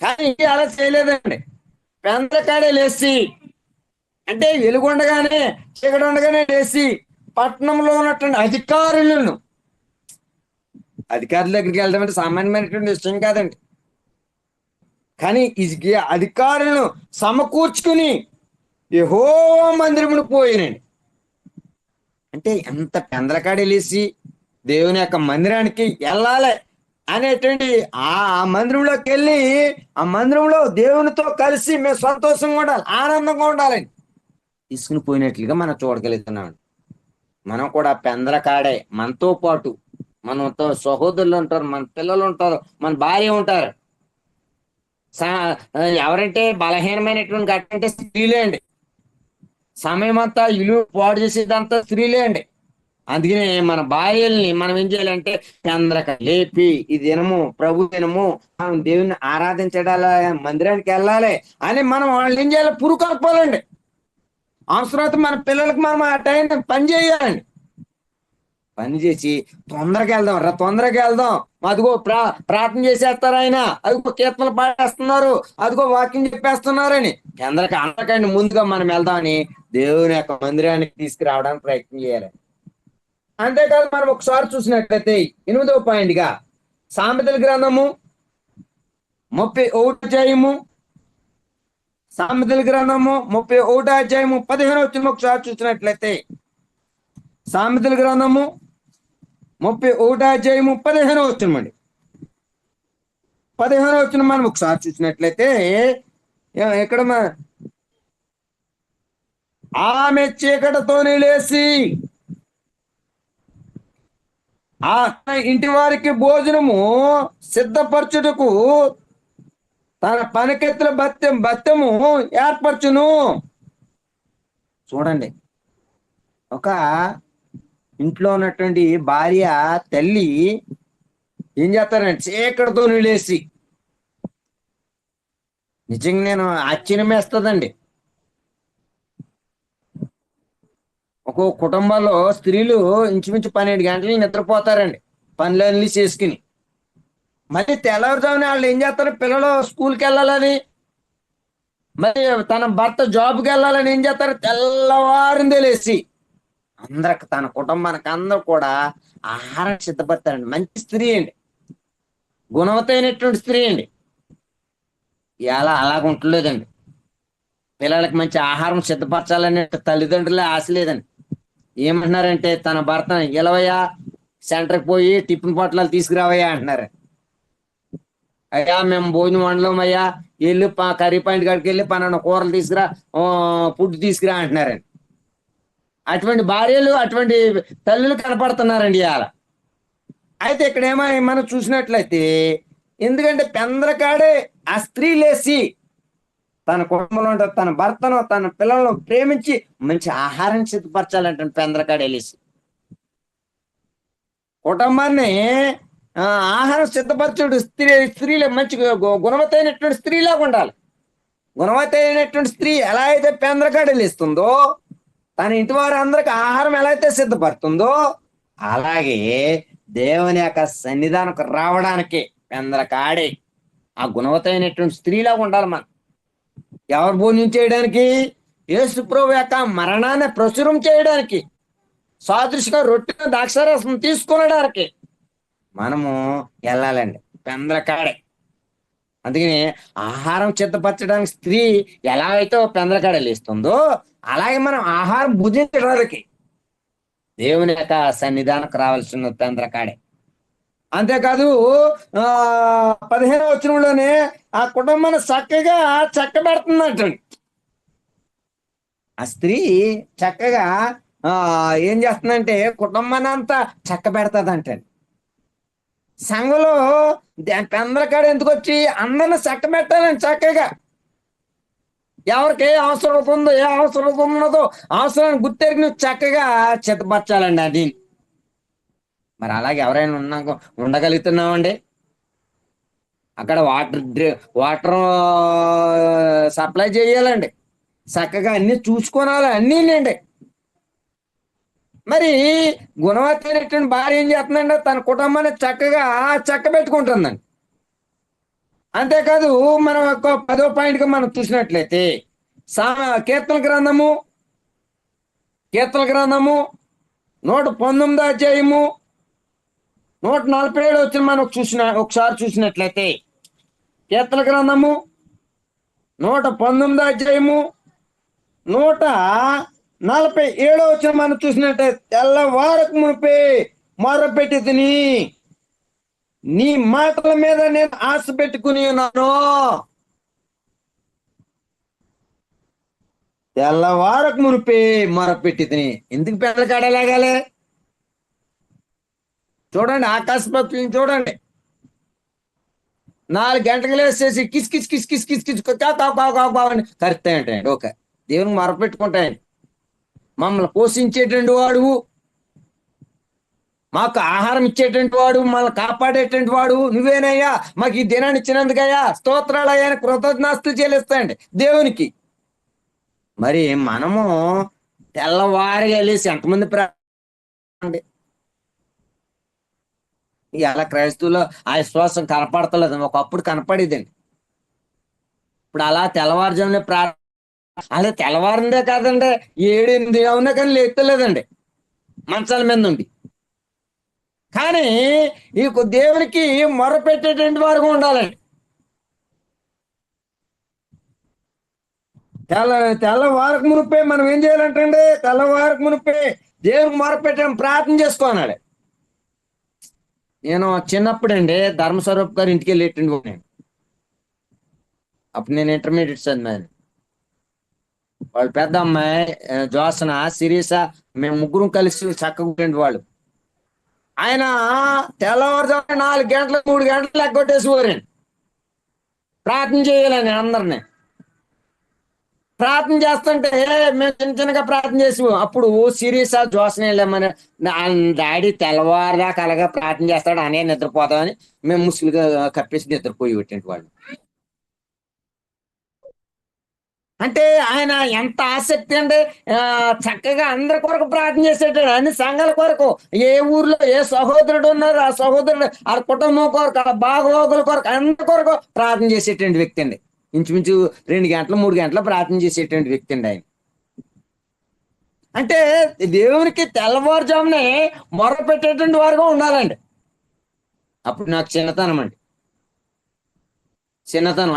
కానీ అలా చేయలేదండి. పెందలకాడే లేచి, అంటే వెలుగుండగానే చీకటి ఉండగానే లేచి పట్టణంలో ఉన్నటువంటి అధికారుల దగ్గరికి వెళ్ళడం అంటే సామాన్యమైనటువంటి విషయం కాదండి. కానీ ఈ అధికారులను సమకూర్చుకుని యెహోవా మందిరమును పోయినండి. అంటే ఎంత పెందలకాడ లేచి దేవుని యొక్క మందిరానికి వెళ్ళాలి అనేటువంటి ఆ మందిరంలోకి వెళ్ళి ఆ మందిరంలో దేవునితో కలిసి మేము సంతోషంగా ఉండాలి, ఆనందంగా ఉండాలని తీసుకుని పోయినట్లుగా మనం చూడగలుగుతున్నాం. మనం కూడా పెందలకాడే మనతో పాటు మనతో సహోదరులు ఉంటారు, మన పిల్లలు ఉంటారు, మన భార్య ఉంటారు. ఎవరంటే బలహీనమైనటువంటి గట్టంటే స్త్రీలే అండి. సమయం అంతా ఇల్లు పాడు చేసేదంతా స్త్రీలే అండి. అందుకనే మన భార్యల్ని మనం ఏం చేయాలంటే చంద్రక లేపి ఈ దినము ప్రభు దినము, మనం దేవుని ఆరాధించడాల మందిరానికి వెళ్ళాలి అని మనం వాళ్ళు ఏం చేయాలి, పురుకొల్పాలండి. అవసరమైతే మన పిల్లలకు మనం ఆ టైం పని చేయాలండి. పని చేసి తొందరగా వెళ్దాం రా, తొందరగా వెళ్దాం, అదిగో ప్రార్థన చేసేస్తారు ఆయన, అదిగో కీర్తనలు పాడేస్తున్నారు, అదిగో వాకింగ్ చెప్పేస్తున్నారని అందరికంటే ముందుగా మనం వెళ్దామని దేవుని యొక్క మందిరానికి తీసుకురావడానికి ప్రయత్నం చేయాలి. అంతేకాదు మనం ఒకసారి చూసినట్లయితే 8వ పాయింట్గా సామెతల గ్రంథము 31వ అధ్యాయము, సామెతల గ్రంథము 31వ అధ్యాయము 15వ వచనం ఒకసారి చూసినట్లయితే, సామెతల గ్రంథము 31వ అధ్యాయము 15వ వచనం అండి. 15వ వచనం మనం ఒకసారి చూసినట్లయితే ఇక్కడ ఆమె చీకటితోనే లేచి ఆ ఇంటి వారికి భోజనము సిద్ధపరచుటకు తన పనికెత్తుల బత్తెము ఏర్పరచును. చూడండి, ఒక ఇంట్లో ఉన్నటువంటి భార్య తల్లి ఏం చేస్తారంటే చీకటితో లేచి, నిజంగా నేను ఆశ్చర్యం వేస్తుందండి. ఒక్కో కుటుంబాల్లో స్త్రీలు ఇంచుమించు 12 గంటలు నిద్రపోతారండి పనులన్నీ చేసుకుని. మళ్ళీ తెల్లవారుజామున వాళ్ళు ఏం చేస్తారు, పిల్లలు స్కూల్కి వెళ్ళాలని, మరి తన భర్త జాబ్కి వెళ్ళాలని ఏం చేస్తారు, తెల్లవారిందే లేచి అందరికి తన కుటుంబానికి అందరూ కూడా ఆహారం సిద్ధపడతారండి. మంచి స్త్రీ అండి, గుణవతైనటువంటి స్త్రీ అండి. ఇలా అలాగ ఉండలేదండి. పిల్లలకి మంచి ఆహారం సిద్ధపరచాలనే తల్లిదండ్రులే ఆశ లేదండి. ఏమంటున్నారంటే తన భర్తను ఎలవయ్యా, సెంటర్కి పోయి టిఫిన్ పొట్లాలు తీసుకురావయ్యా అంటున్నారు. అయ్యా మేము భోజనం వండలేం అయ్యా, వెళ్ళి కర్రీ పాయింట్ కాడికి వెళ్ళి పన్నెండు కూరలు తీసుకురా, ఫుడ్ తీసుకురా అంటున్నారండి. అటువంటి భార్యలు, అటువంటి తల్లులు కనపడుతున్నారండి ఇవాళ. అయితే ఇక్కడ మనం చూసినట్లయితే, ఎందుకంటే పెందలకాడే ఆ స్త్రీ లేచి తన కుటుంబంలో ఉంటే తన భర్తను, తన పిల్లలను ప్రేమించి మంచి ఆహారం సిద్ధపరచాలంటే పెందలకాడే లేచి. కుటుంబాన్ని ఆ, ఆహారం సిద్ధపరచుడు స్త్రీలు మంచి గుణవత్తైనటువంటి స్త్రీలాగా ఉండాలి. గుణవత్తైనటువంటి స్త్రీ ఎలా అయితే పెందలకాడలు ఇస్తుందో, తన ఇంటి వారు అందరికి ఆహారం ఎలా అయితే సిద్ధపడుతుందో, అలాగే దేవుని యొక్క సన్నిధానికి రావడానికి పెందలకాడి ఆ గుణవత్తైనటువంటి స్త్రీలాగా ఉండాలి మనం. ఎవరు భోజనం చేయడానికి? యేసు ప్రభు యొక్క మరణాన్ని ప్రచురం చేయడానికి, సాదృశంగా రొట్టె ద్రాక్షారసం తీసుకొనడానికి మనము వెళ్ళాలండి పెందలకాడే. అందుకని ఆహారం సిద్ధపరచడానికి స్త్రీ ఎలా అయితే పెందలకాడలు ఇస్తుందో, అలాగే మనం ఆహారం భుజించడానికి దేవుని యొక్క సన్నిధానికి రావాల్సిన పెందలకాడే. అంతేకాదు 15వ వచనంలోనే ఆ కుటుంబాన్ని చక్కగా చక్కబెడుతుందంటండి. ఆ స్త్రీ చక్కగా ఏం చేస్తుందంటే కుటుంబాన్ని అంతా చక్కబెడతాదంటండి. సంఘంలో పెందలకాడ ఎందుకు వచ్చి అందరిని చక్కబెట్టాలండి. చక్కగా ఎవరికి ఏ అవసరం ఉందో, ఏ అవసరం ఉన్నదో అవసరాన్ని గుర్తెరిగి నువ్వు చక్కగా చిత్తపరచాలండి అది. మరి అలాగే ఎవరైనా ఉండగలుగుతున్నామండి? అక్కడ వాటర్ సప్లై చేయాలండి, చక్కగా అన్ని చూసుకోవాలి, అన్నీనండి. మరి గుణవత్తైనటువంటి భార్య ఏం చేస్తుందంటే తన కుటుంబాన్ని చక్కగా చక్కబెట్టుకుంటుందండి. అంతేకాదు మనం ఒక 10వ పాయింట్గా మనం చూసినట్లయితే కీర్తన గ్రంథము 119వ అధ్యాయము 147 వచ్చిన మనం ఒకసారి చూసినట్లయితే, కీర్తన గ్రంథము 119వ అధ్యాయము 147 వచ్చిన మనం చూసినట్లయితే, తెల్లవారకు మునిపే మొరపెట్టి తిని నీ మాటల మీద నేను ఆశ పెట్టుకుని ఉన్నాను. తెల్లవారకు మునిపే మొరపెట్టి తిని. ఎందుకు పెందలకాడలాగాలి? చూడండి, ఆకాశ పక్షులను చూడండి, 4 గంటలకు లేసేసి కిస్ కిస్ కిస్ కిస్ కిస్ కిస్ అని కరుతాయంటండి. ఓకే, దేవునికి మొరపెట్టుకుంటాయండి. మమ్మల్ని పోషించేటువంటి వాడు, మాకు ఆహారం ఇచ్చేటువంటి వాడు, మనల్ని కాపాడేటువంటి వాడు నువ్వేనయ్యా, మాకు ఈ దినాన్ని ఇచ్చినందుకయ్యా స్తోత్రాలు అయ్యా అని కృతజ్ఞాస్తులు చెల్లిస్తాయండి దేవునికి. మరి మనము తెల్లవారిగా వెళ్ళేసి ఎంతమంది అండి? ఇలా క్రైస్తవులో ఆ విశ్వాసం కనపడతలేదు. ఒకప్పుడు కనపడేదండి. ఇప్పుడు అలా తెల్లవారుజామునే అలా తెల్లవారిందే కాదండి, 7, 8 అవునా కానీ లేస్తలేదండి మంచాల మీద నుండి. కానీ ఈ దేవునికి మొరపెట్టేటువంటి వారుగా ఉండాలండి. తెల్లవారకు మునిపే మనం ఏం చేయాలంటే, తెల్లవారకు మునిపే దేవునికి మొరపెట్టాం, ప్రార్థన చేసుకోనాడు. నేను చిన్నప్పుడండి ధర్మస్వరూప్ గారు ఇంటికి వెళ్ళేటండి. అప్పుడు నేను ఇంటర్మీడియట్ చదివాను. వాళ్ళు పెద్ద అమ్మాయి జోసన, శిరీష, మేము ముగ్గురం కలిసి చక్కగా ఉండండి వాళ్ళు. ఆయన తెల్లవారుజామున 4 గంటలకు 3 గంటలు ఎగ్గొట్టేసిపోరండి ప్రార్థన చేయాలని. అందరినీ ప్రార్థన చేస్తుంటే మేము చిన్నగా ప్రార్థన చేసి, అప్పుడు శిరీష జోసన వెళ్ళామని డాడీ తెల్లవారుదాకా అలాగా ప్రార్థన చేస్తాడు, అనే నిద్రపోతామని మేము ముసుగులుగా కప్పేసి నిద్రపోయి పెట్టండి వాళ్ళు. అంటే ఆయన ఎంత ఆసక్తి అంటే చక్కగా అందరి కొరకు ప్రార్థన చేసేటాడు, అన్ని సంఘాల కొరకు. ఏ ఊర్లో ఏ సహోదరుడు ఉన్నారు ఆ సహోదరుడు, ఆ కుటుంబం కొరకు, ఆ బాగోగుల కొరకు, అందరి కొరకు ప్రార్థన చేసేటువంటి వ్యక్తి అండి. ఇంచుమించు 2 గంటలు 3 గంటలు ప్రార్థన చేసేటువంటి వ్యక్తి అండి ఆయన. అంటే దేవునికి తెల్లవారుజామునే మొర పెట్టేటువంటి వారుగా ఉండాలండి. అప్పుడు నాకు చిన్నతనం అండి,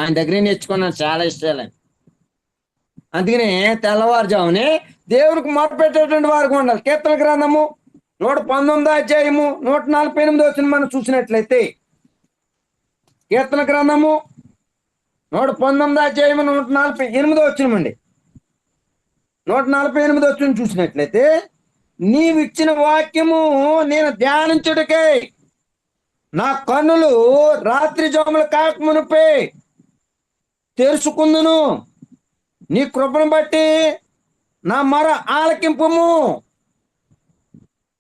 ఆయన దగ్గర నేర్చుకున్నాను చాలా ఇష్టాలండి. అందుకనే తెల్లవారుజామునే దేవునికి మొరపెట్టేటువంటి వారికి ఉండాలి. కీర్తన గ్రంథము 119వ అధ్యాయము 148 వచ్చిన మనం చూసినట్లయితే, కీర్తన గ్రంథము 119వ అధ్యాయము 148 వచ్చినమండి. 148 వచ్చిన చూసినట్లయితే, నీవిచ్చిన వాక్యము నేను ధ్యానించుటకై నా కన్నులు రాత్రి జాములు కాకమునుపే తెరుచుకుందును, నీ కృపను బట్టి నా మొర ఆలకింపుము.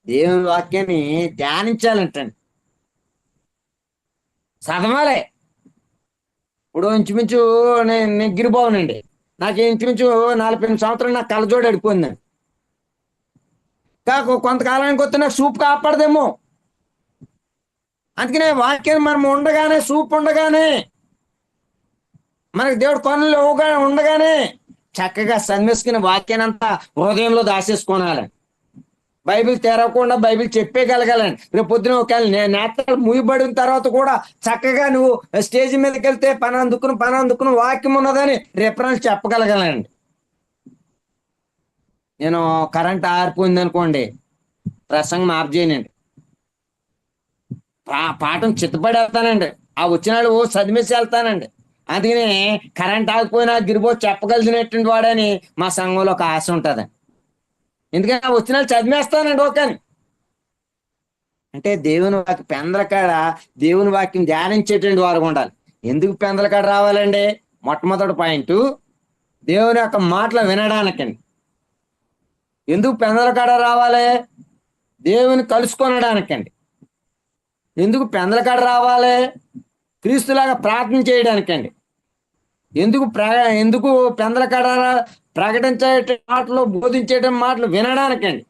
దేవుని వాక్యాన్ని ధ్యానించాలంటండి, చదవాలి. ఇప్పుడు ఇంచుమించు నేను గిరిబావునండి. నాకు ఇంచుమించు 45 సంవత్సరాలు నాకు కళ్ళజోడు అడిపోయిందండి. కొంతకాలానికి వస్తే నాకు సూప్ కాపాడదేమో. అందుకనే వాక్యం మనం ఉండగానే, సూప్ ఉండగానే, మనకి దేవుడు పనులు ఉండగానే చక్కగా సన్మెసుకుని వాక్యాన్ని అంతా హృదయంలో దాచేసుకోనాలి. Bible తెరవకుండా Bible చెప్పేయగలగాలండి. రేపు పొద్దున ఒకవేళ నేత్రాలు ముయ్యబడిన తర్వాత కూడా చక్కగా నువ్వు స్టేజ్ మీదకి వెళ్తే పని అందుకుని వాక్యం ఉన్నదని రిఫరెన్స్ చెప్పగలగాలండి. నేను కరెంట్ ఆరిపోయింది అనుకోండి, ప్రసంగం ఆఫ్ చేయనండి, పాఠం చిత్తపడి వెళ్తానండి. ఆ వచ్చిన వాళ్ళు చదివేసి వెళ్తానండి. అందుకని కరెంట్ ఆగిపోయినా గిరిబో చెప్పగలిగినటువంటి వాడని మా సంఘంలో ఒక ఆశ ఉంటుంది. ఎందుకంటే ఆ వచ్చిన వాళ్ళు చదివేస్తానండి. ఓకే, అంటే దేవుని వాక్యం పెందలకాడ దేవుని వాక్యం ధ్యానించేటువంటి వారు ఉండాలి. ఎందుకు పెందలకాడ రావాలండి? మొట్టమొదటి పాయింట్, దేవుని యొక్క మాటలు వినడానికండి. ఎందుకు పెందలకాడ రావాలి? దేవుని కలుసుకొనడానికండి. ఎందుకు పెందలకాడ రావాలి? క్రీస్తులాగా ప్రార్థన చేయడానికండి. ఎందుకు పెందలకాడ ప్రకటించే మాటలు, బోధించే మాటలు వినడానికండి.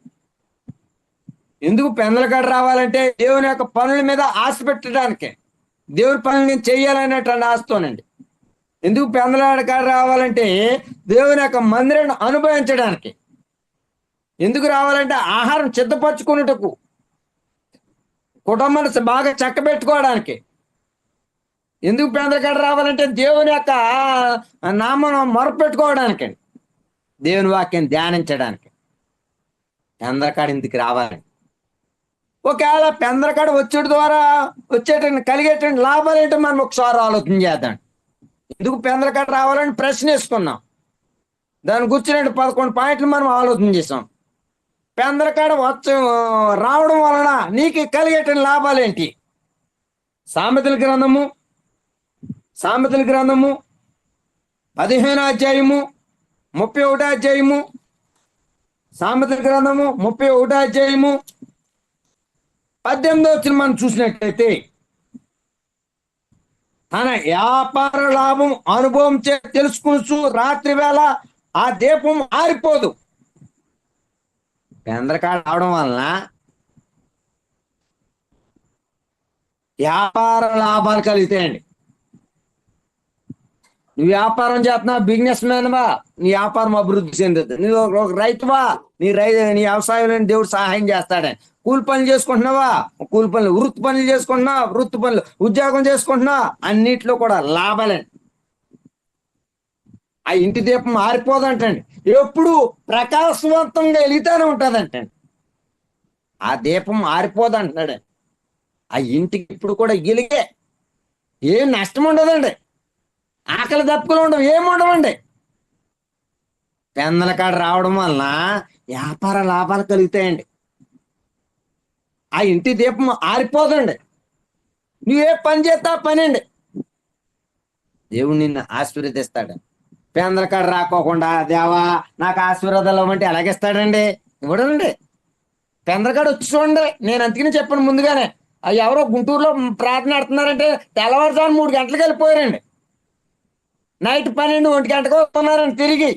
ఎందుకు పెందలకాడ రావాలంటే దేవుని యొక్క పనుల మీద ఆశ పెట్టడానికే, దేవుని పనులు నేను చెయ్యాలనేటువంటి ఆశతోనండి. ఎందుకు పెందలకాడ రావాలంటే దేవుని యొక్క మందిరాన్ని అనుభవించడానికి. ఎందుకు రావాలంటే ఆహారం సిద్ధపరచుకున్నటకు, కుటుంబాన్ని బాగా చక్కబెట్టుకోవడానికి. ఎందుకు పెందలకాడ రావాలంటే దేవుని యొక్క నామం మొరపెట్టుకోవడానికండి, దేవుని వాక్యాన్ని ధ్యానించడానికి. పెందలకాడ ఎందుకు రావాలండి? ఒకవేళ పెందలకాడ వచ్చేటండి కలిగేటువంటి లాభాలు ఏంటో మనం ఒకసారి ఆలోచన చేద్దాం. ఎందుకు పెందలకాడ రావాలని ప్రశ్న వేసుకున్నాం. దాని గురించి 11 పాయింట్లు మనం ఆలోచన చేసాం. పెందలకాడ రావడం వలన నీకు కలిగేటువంటి లాభాలు ఏంటి? సామెతల గ్రంథము 15 అధ్యాయము 31 అధ్యాయము, సామెతల గ్రంథము 31 అధ్యాయము 18 వచ్చిన మనం చూసినట్లయితే, తన వ్యాపార లాభం అనుభవం తెలుసుకుని రాత్రి వేళ ఆ దీపం ఆరిపోదు. పెందలకాడ రావడం వలన వ్యాపార లాభాలు కలుగుతాయండి. నువ్వు వ్యాపారం చేస్తున్నావు, బిజినెస్ మ్యాన్వా, నీ వ్యాపారం అభివృద్ధి చెందుతుంది. నువ్వు ఒక రైతువా, నీ వ్యవసాయంలో దేవుడు సహాయం చేస్తాడని. కూలి పనులు చేసుకుంటున్నావా, కూలి పనులు. వృత్తి పనులు చేసుకుంటున్నావా, వృత్తి పనులు. ఉద్యోగం చేసుకుంటున్నావా, అన్నిట్లో కూడా లాభాలండి. ఆ ఇంటి దీపం ఆరిపోదంటండి, ఎప్పుడు ప్రకాశవంతంగా వెలిగితేనే ఉంటుందంటండి. ఆ దీపం ఆరిపోదంటున్నాడు. ఆ ఇంటికి ఇప్పుడు కూడా వెలిగే, ఏం నష్టం ఉండదండి, ఆకలి దప్పులు ఉండవు, ఏముండవండి. పెందలకాడ రావడం వలన వ్యాపార లాభాలు కలుగుతాయండి. ఆ ఇంటి దీపం ఆరిపోదండి. నువ్వే పని చేస్తా పని అండి, దేవుడు నిన్ను ఆశీర్వదిస్తాడు. పెందలకాడ రాకోకుండా దేవా నాకు ఆశీర్వాదాలు ఇవ్వమంటే ఎలాగిస్తాడండి? ఇవ్వడండి. పెందలకాడ వచ్చి చూడండి. నేను అందుకని చెప్పాను ముందుగానే, ఎవరో గుంటూరులో ప్రార్థన ఆడుతున్నారంటే తెల్లవారుజాము 3 గంటలకు వెళ్ళిపోయారండి. నైట్ 12, 1 గంటకు వస్తున్నారండి తిరిగి.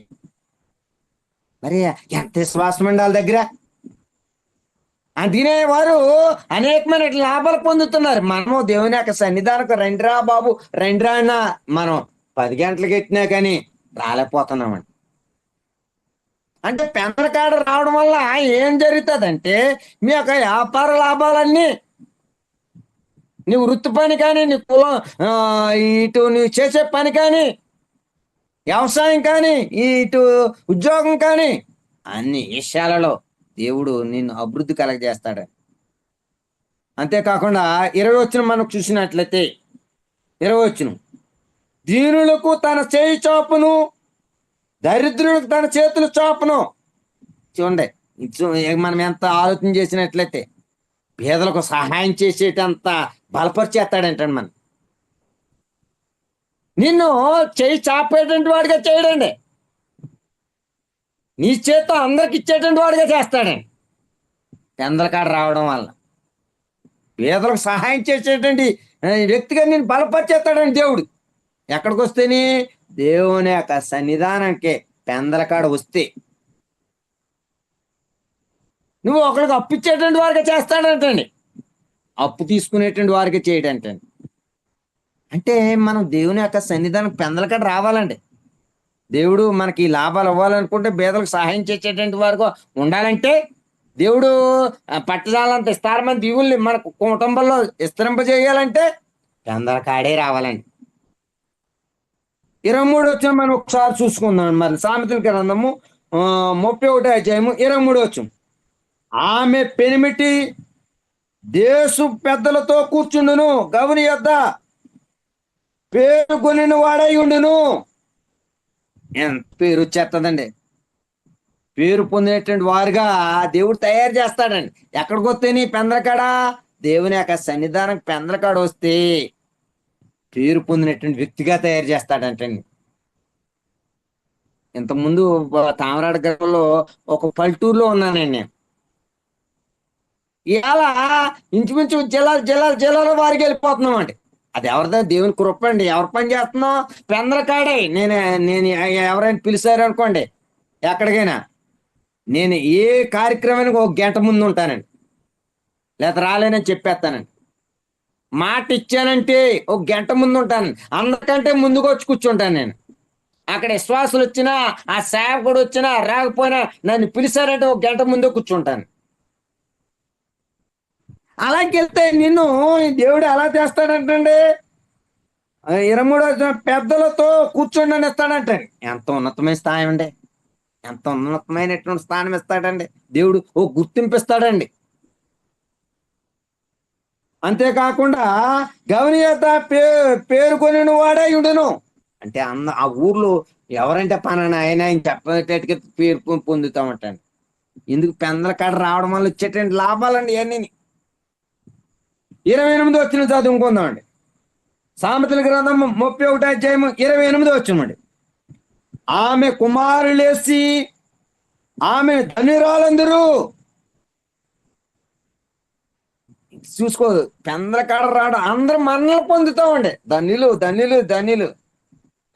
మరి ఎంత విశ్వాసం అండి వాళ్ళ దగ్గర? అందుకనే వారు అనేకమైన లాభాలు పొందుతున్నారు. మనము దేవుని యొక్క సన్నిధానికి రండిరా బాబు, రండిరా అన్న మనం 10 గంటలకు ఎట్టినా కానీ రాలేకపోతున్నామండి. అంటే పెందలకాడ రావడం వల్ల ఏం జరుగుతుందంటే, మీ యొక్క వ్యాపార లాభాలన్నీ, నీ వృత్తి పని కానీ, నీ కులం, ఇటు నువ్వు చేసే పని కానీ, వ్యవసాయం కానీ, ఇటు ఉద్యోగం కానీ, అన్ని విషయాలలో దేవుడు నిన్ను అభివృద్ధి కలగజేస్తాడు. అంతేకాకుండా 20 వచనం మనకు చూసినట్లయితే, 20 వచనం, దీనులకు తన చేయి చాపును, దరిద్రులకు తన చేతులు చాపును. చూడండి, మనం ఎంత ఆలోచన చేసినట్లయితే పేదలకు సహాయం చేసేటంత బలపరిచేస్తాడంటండి. మనం నిన్ను చేయి చాపేటువంటి వాడిగా చేయడండి, నీ చేత అందరికి ఇచ్చేటువంటి వాడిగా చేస్తాడండి. పెందలకాడ రావడం వల్ల పేదలకు సహాయం చేసేటండి వ్యక్తిగా నేను బలపరిచేస్తాడండి దేవుడు. ఎక్కడికి వస్తేని దేవుని యొక్క సన్నిధానానికి పెందలకాడ వస్తే నువ్వు ఒకరికి అప్పు ఇచ్చేటువంటి వారికి చేస్తాడంటండి. అప్పు తీసుకునేటువంటి వారికి చేయడంటండి. అంటే మనం దేవుని యొక్క సన్నిధానం పెందలకాడ రావాలండి. దేవుడు మనకి లాభాలు ఇవ్వాలనుకుంటే పేదలకు సహాయం చేసేటువంటి వారికి ఉండాలంటే దేవుడు పట్టణాలంత విస్తారమైన దీవుల్ని మన కుటుంబంలో విస్తరింపజేయాలంటే పెందలకాడే రావాలండి. 23 వచ్చిన మనం ఒకసారి చూసుకుందాం. మరి సామెతల గ్రంథము 31 అధ్యాయము 23 వచ్చం. ఆమె పెనిమిటి దేశు పెద్దలతో కూర్చుండును, గవని యొద్ద పేరు కొనిన వాడై ఉండును. పేరు వచ్చేస్తుందండి. పేరు పొందినటువంటి వారుగా దేవుడు తయారు చేస్తాడండి. ఎక్కడికి వస్తేని పెందలకాడ దేవుని యొక్క సన్నిధానం పెందలకాడ వస్తే పేరు పొందినటువంటి వ్యక్తిగా తయారు చేస్తాడంటండి. ఇంతకుముందు తామరాడ గర్భంలో ఒక పల్లెటూరులో ఉన్నానండి నేను. ఇలా ఇంచుమించు జిల్లాల వారికి వెళ్ళిపోతున్నాం అండి. అది ఎవరిదా దేవుని కృప అండి. ఎవరు పని చేస్తున్నాం పెందలకాడే. నేను నేను ఎవరైనా పిలిచారు అనుకోండి ఎక్కడికైనా, నేను ఏ కార్యక్రమానికి ఒక గంట ముందు ఉంటానండి, లేదా రాలేనని చెప్పేస్తానండి. మాట ఇచ్చానంటే ఒక గంట ముందు ఉంటాను, అందరికంటే ముందుకు వచ్చి కూర్చుంటాను నేను. అక్కడ విశ్వాసులు వచ్చినా ఆ సేవకుడు వచ్చినా రాకపోయినా నన్ను పిలిచారంటే ఒక గంట ముందే కూర్చుంటాను. అలాగే వెళ్తే నిన్ను దేవుడు ఎలా చేస్తాడంటండి. 23 పెద్దలతో కూర్చోండి ఇస్తాడంటండి. ఎంత ఉన్నతమైన స్థానం అండి. ఎంత ఉన్నతమైనటువంటి స్థానం ఇస్తాడండి దేవుడు. ఓ గుర్తింపు ఇస్తాడండి. అంతేకాకుండా గవనీయత పేరు కొనిన వాడే ఉండును. అంటే ఆ ఊర్లో ఎవరంటే పలానా ఆయన చెప్పేటట్టుగా పేరు పొందుతామంటండి. ఎందుకు పెందలకాడ రావడం వల్ల వచ్చేటువంటి లాభాలండి ఇవన్నీ. 28 వచ్చిన చదువుకుందామండి. సామెతల గ్రంథం 31 అధ్యాయము 28 వచ్చామండి. ఆమె కుమారులేసి ఆమె ధనిరాలందరూ చూసుకో. పెందలకాడ రావడం అందరూ మనల్ని పొందుతామండి. ధన్యులు ధన్యులు ధన్యులు.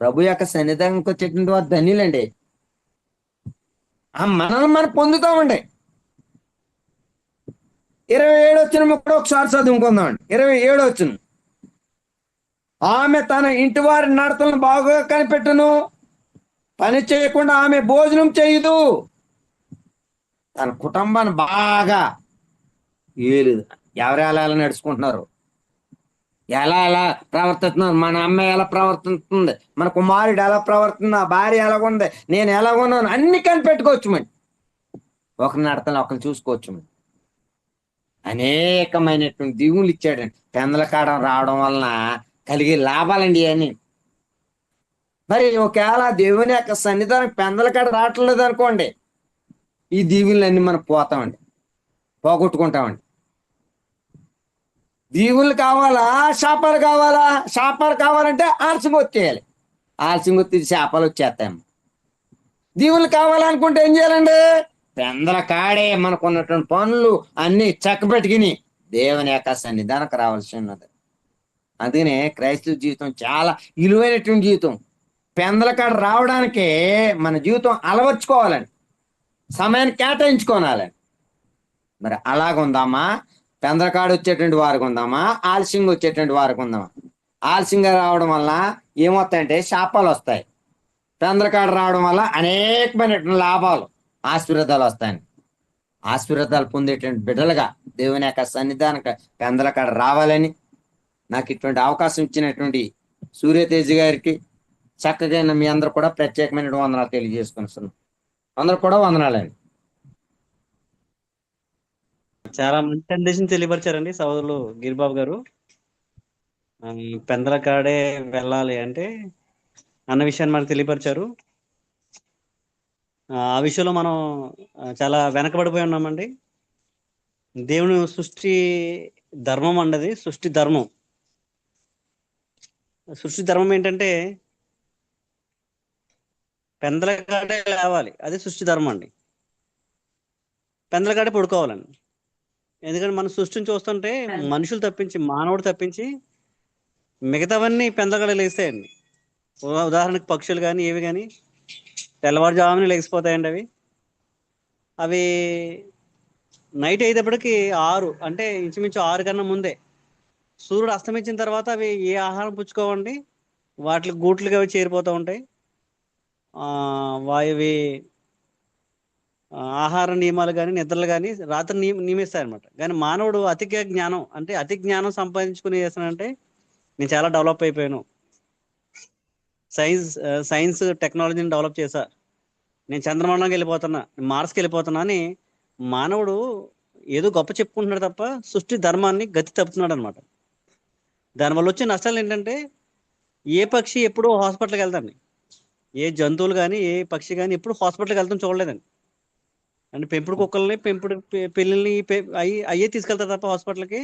ప్రభు యొక్క సన్నిధానానికి వచ్చేటువంటి వారు ధన్యులండి. మనల్ని మనం పొందుతామండి. 27 వచ్చిన కూడా ఒకసారి చదువుకుందామండి. 27 వచ్చిన ఆమె తన ఇంటి వారి నడతలను బాగా కనిపెట్టును, పని చేయకుండా ఆమె భోజనం చేయదు. తన కుటుంబాన్ని బాగా ఏలేదు. ఎవరు ఎలా నడుచుకుంటున్నారు, ఎలా ప్రవర్తిస్తున్నారు, మన అమ్మ ఎలా ప్రవర్తిస్తుంది, మన కుమారుడు ఎలా ప్రవర్తిస్తున్నా, భార్య ఎలాగుంది, నేను ఎలాగున్నాను అన్ని కనిపెట్టుకోవచ్చు మరి. ఒకరి నడతలు ఒకరిని చూసుకోవచ్చు మరి. అనేకమైనటువంటి దీవులు ఇచ్చాడండి. పెందలకాడ రావడం వలన కలిగే లాభాలండి ఇవన్నీ. మరి ఒకవేళ దేవుని యొక్క సన్నిధానం పెందలకాడ రావట్లేదు అనుకోండి, ఈ దీవులన్నీ మనం పోతామండి, పోగొట్టుకుంటామండి. దీవులు కావాలా శాపాలు కావాలా? శాపాలు కావాలంటే ఆలస్యం వచ్చేయాలి. ఆలస్యం వచ్చి శాపాలు వచ్చేస్తాము. దీవులు కావాలనుకుంటే ఏం చేయాలండి? పెందలకాడే మనకున్నటువంటి పనులు అన్ని చక్కబెట్టుకుని దేవుని యొక్క సన్నిధానికి రావాల్సి ఉన్నది. అందుకనే క్రైస్తవ జీవితం చాలా విలువైనటువంటి జీవితం. పెందలకాడ రావడానికే మన జీవితం అలవర్చుకోవాలండి, సమయాన్ని కేటాయించుకోవాలండి. మరి అలాగుందామా? పెందలకాడ వచ్చేటువంటి వారికి ఉందామా? ఆలస్యంగా వచ్చేటువంటి వారికి ఉందామా? ఆలస్యంగా రావడం వల్ల ఏమవుతాయంటే శాపాలు వస్తాయి. పెందలకాడ రావడం వల్ల అనేకమైనటువంటి లాభాలు, ఆశీర్వాదాలు వస్తాయండి. ఆశీర్వాదాలు పొందేటువంటి బిడ్డలుగా దేవుని యొక్క సన్నిధానికి పెందలకాడ రావాలని నాకు ఇటువంటి అవకాశం ఇచ్చినటువంటి సూర్యతేజ్ గారికి చక్కగా మీ అందరూ కూడా ప్రత్యేకమైన వందనాలు తెలియజేసుకున్నాను. అందరూ కూడా వందనాలండి. చాలా మంచి సందేశం తెలియపరిచారండి సోదరులు గిరిబాబు గారు. పెందలకాడే వెళ్ళాలి అంటే అన్న విషయాన్ని మనకు తెలియపరిచారు. ఆ విషయంలో మనం చాలా వెనకబడిపోయి ఉన్నామండి. దేవుని సృష్టి ధర్మం అన్నది సృష్టి ధర్మం. సృష్టి ధర్మం ఏంటంటే పెందలకాడే లేవాలి, అది సృష్టి ధర్మం అండి. పెందలకాడే పడుకోవాలండి. ఎందుకంటే మన సృష్టిని చూస్తుంటే మనుషులు తప్పించి, మానవుడు తప్పించి మిగతావన్నీ పెందగడ లేస్తాయండి. ఉదాహరణకు పక్షులు కానీ ఏవి కానీ తెల్లవారుజామున లేచిపోతాయండి. అవి అవి నైట్ అయ్యేటప్పటికి 6 అంటే ఇంచుమించు 6 కన్నా ముందే సూర్యుడు అస్తమించిన తర్వాత అవి ఏ ఆహారం పుచ్చుకోవండి, వాటి గూట్లుగా అవి చేరిపోతూ ఉంటాయి. ఇవి ఆహార నియమాలు కానీ నిద్రలు కానీ రాత్రి నియమిస్తాయన్నమాట. కానీ మానవుడు అతిగా జ్ఞానం, అంటే అతి జ్ఞానం సంపాదించుకుని చేస్తానంటే నేను చాలా డెవలప్ అయిపోయాను, సైన్స్ టెక్నాలజీని డెవలప్ చేశా, నేను చంద్రమండలంకి వెళ్ళిపోతున్నా, మార్స్కి వెళ్ళిపోతున్నా అని మానవుడు ఏదో గొప్ప చెప్పుకుంటున్నాడు తప్ప సృష్టి ధర్మాన్ని గతి తప్పుతున్నాడు అనమాట. దానివల్ల వచ్చే నష్టాలు ఏంటంటే ఏ పక్షి ఎప్పుడూ హాస్పిటల్కి వెళ్తాండి, ఏ జంతువులు కానీ ఏ పక్షి కానీ ఎప్పుడు హాస్పిటల్కి వెళ్తాం చూడలేదండి. అంటే పెంపుడు కుక్కల్ని, పెంపుడు పిల్లల్ని అయ్యే తీసుకెళ్తారు తప్ప హాస్పిటల్కి.